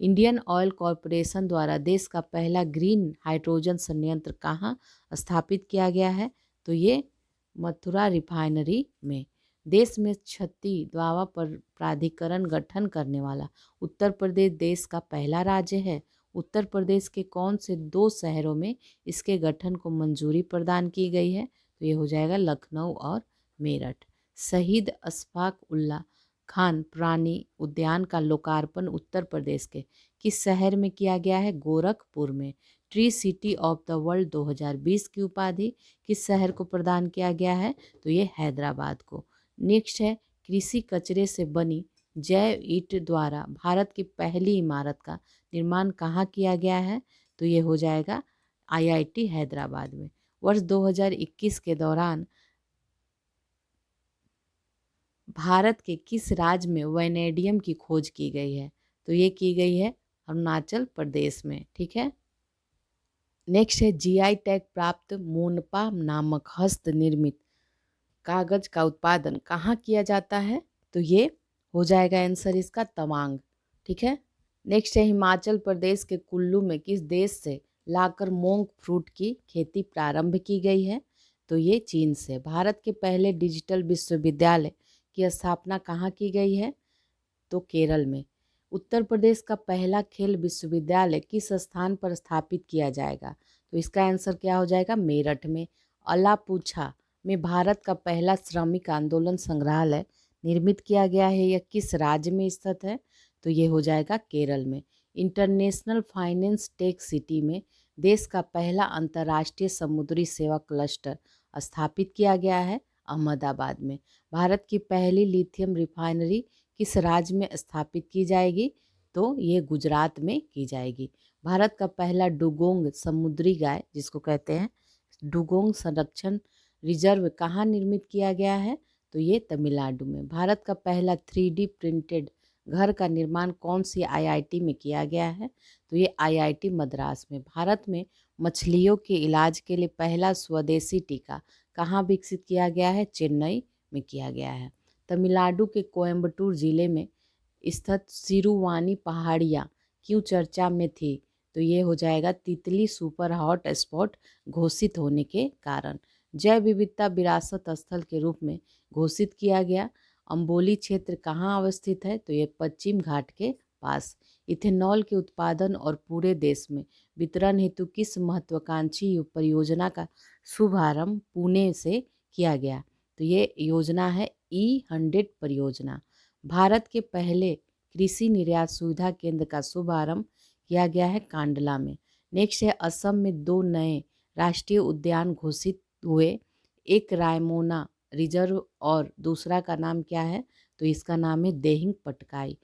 इंडियन ऑयल कॉरपोरेशन द्वारा देश का पहला ग्रीन हाइड्रोजन संयंत्र कहाँ स्थापित किया गया है? तो ये मथुरा रिफाइनरी में। देश में क्षति दावा पर प्राधिकरण गठन करने वाला उत्तर प्रदेश देश का पहला राज्य है। उत्तर प्रदेश के कौन से 2 शहरों में इसके गठन को मंजूरी प्रदान की गई है? तो ये हो जाएगा लखनऊ और मेरठ। शहीद अशफाक उल्लाह खान प्राणी उद्यान का लोकार्पण उत्तर प्रदेश के किस शहर में किया गया है? गोरखपुर में। Tree city of the world 2020 की उपाधि किस शहर को प्रदान किया गया है? तो ये हैदराबाद को। नेक्स्ट है, कृषि कचरे से बनी जैव ईंट द्वारा भारत की पहली इमारत का निर्माण कहाँ किया गया है? तो ये हो जाएगा आईआईटी हैदराबाद में। वर्ष 2021 के दौरान भारत के किस राज्य में वैनेडियम की खोज की गई है? तो ये की गई है अरुणाचल प्रदेश में। ठीक है। नेक्स्ट है, जीआई टैग प्राप्त मोनपा नामक हस्त निर्मित कागज का उत्पादन कहाँ किया जाता है? तो ये हो जाएगा आंसर इसका तवांग। ठीक है। नेक्स्ट है, हिमाचल प्रदेश के कुल्लू में किस देश से लाकर मोंग फ्रूट की खेती प्रारंभ की गई है? तो ये चीन से। भारत के पहले डिजिटल विश्वविद्यालय की स्थापना कहाँ की गई है? तो केरल में। उत्तर प्रदेश का पहला खेल विश्वविद्यालय किस स्थान पर स्थापित किया जाएगा? तो इसका आंसर क्या हो जाएगा? मेरठ में। अलापुझा में भारत का पहला श्रमिक आंदोलन संग्रहालय निर्मित किया गया है, यह किस राज्य में स्थित है? तो ये हो जाएगा केरल में। इंटरनेशनल फाइनेंस टेक सिटी में देश का पहला अंतर्राष्ट्रीय समुद्री सेवा क्लस्टर स्थापित किया गया है, अहमदाबाद में। भारत की पहली लिथियम रिफाइनरी किस राज्य में स्थापित की जाएगी? तो ये गुजरात में की जाएगी। भारत का पहला डुगोंग समुद्री गाय जिसको कहते हैं डुगोंग संरक्षण रिजर्व कहाँ निर्मित किया गया है? तो ये तमिलनाडु में। भारत का पहला 3D प्रिंटेड घर का निर्माण कौन सी आईआईटी में किया गया है? तो ये आईआईटी मद्रास में। भारत में मछलियों के इलाज के लिए पहला स्वदेशी टीका कहाँ विकसित किया गया है? चेन्नई में किया गया है। तमिलनाडु के कोयम्बटूर जिले में स्थित सिरुवानी पहाड़ियाँ क्यों चर्चा में थी? तो ये हो जाएगा तितली सुपर हॉट स्पॉट घोषित होने के कारण। जैव विविधता विरासत स्थल के रूप में घोषित किया गया अम्बोली क्षेत्र कहाँ अवस्थित है? तो ये पश्चिम घाट के पास। इथेनॉल के उत्पादन और पूरे देश में वितरण हेतु किस महत्वाकांक्षी परियोजना का शुभारंभ पुणे से किया गया? तो ये योजना है E100 परियोजना। भारत के पहले कृषि निर्यात सुविधा केंद्र का शुभारंभ किया गया है कांडला में। नेक्स्ट है, असम में 2 नए राष्ट्रीय उद्यान घोषित हुए, एक रायमोना रिजर्व और दूसरा का नाम क्या है? तो इसका नाम है देहिंग पटकाई।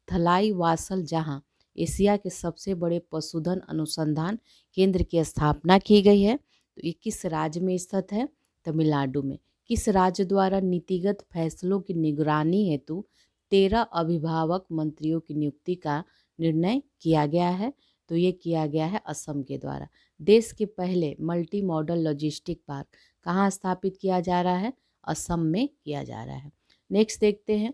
थलाई वासल जहां एशिया के सबसे बड़े पशुधन अनुसंधान केंद्र की स्थापना की गई है, तो ये किस राज्य में स्थित है? तमिलनाडु में। किस राज्य द्वारा नीतिगत फैसलों की निगरानी हेतु 13 अभिभावक मंत्रियों की नियुक्ति का निर्णय किया गया है? तो ये किया गया है असम के द्वारा। देश के पहले मल्टी मॉडल लॉजिस्टिक पार्क कहाँ स्थापित किया जा रहा है? असम में किया जा रहा है। नेक्स्ट देखते हैं,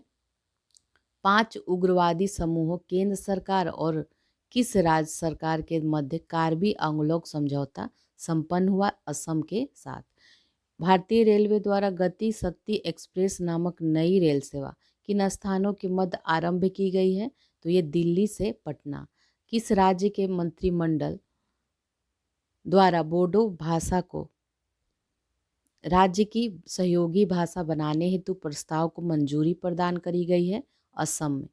5 उग्रवादी समूहों केंद्र सरकार और किस राज्य सरकार के मध्य कार्बी आंगलोक समझौता संपन्न हुआ? असम के साथ। भारतीय रेलवे द्वारा गति शक्ति एक्सप्रेस नामक नई रेल सेवा किन स्थानों के मध्य आरंभ की गई है? तो ये दिल्ली से पटना। किस राज्य के मंत्रिमंडल द्वारा बोडो भाषा को राज्य की सहयोगी भाषा बनाने हेतु प्रस्ताव को मंजूरी प्रदान करी गई है? असम में।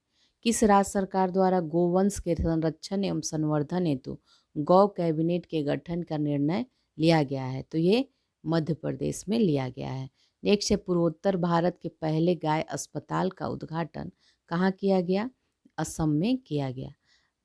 किस राज्य सरकार द्वारा गोवंश के संरक्षण एवं संवर्धन हेतु गौ कैबिनेट के गठन का निर्णय लिया गया है? तो ये मध्य प्रदेश में लिया गया है। नेक्स्ट है, पूर्वोत्तर भारत के पहले गाय अस्पताल का उद्घाटन कहाँ किया गया? असम में किया गया।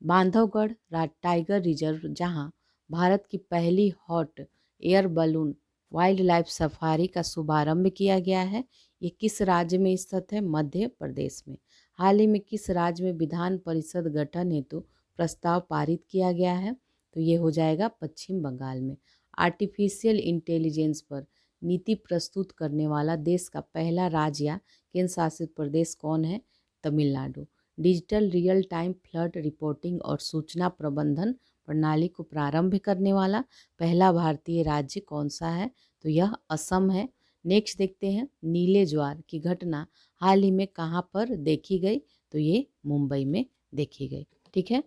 बांधवगढ़ टाइगर रिजर्व जहाँ भारत की पहली hot air balloon wild life safari का शुभारंभ किया गया है, ये किस राज्य में स्थित है? मध्य प्रदेश में। हाल ही में किस राज्य में विधान परिषद गठन हेतु प्रस्ताव पारित किया गया है? तो ये हो जाएगा पश्चिम बंगाल में। आर्टिफिशियल इंटेलिजेंस पर नीति प्रस्तुत करने वाला देश का पहला राज्य या केंद्र शासित प्रदेश कौन है? Tamil Nadu. Digital real time flood reporting और सूचना प्रबंधन प्रणाली को प्रारंभ करने वाला पहला भारतीय राज्य कौन सा है? तो यह असम है। नेक्स्ट देखते हैं, नीले ज्वार की घटना हाल ही में कहाँ पर देखी गई? तो ये मुंबई में देखी गई। ठीक है,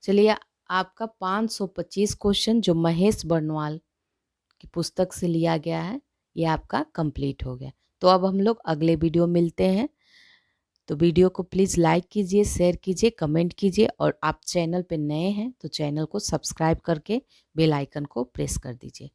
चलिए आपका 525 क्वेश्चन जो महेश बर्नवाल की पुस्तक से लिया गया है ये आपका कंप्लीट हो गया। तो अब हम लोग अगले वीडियो मिलते हैं। तो वीडियो को प्लीज़ लाइक कीजिए, शेयर कीजिए, कमेंट कीजिए और आप चैनल पे नए हैं तो चैनल को सब्सक्राइब करके बेल आइकन को प्रेस कर दीजिए।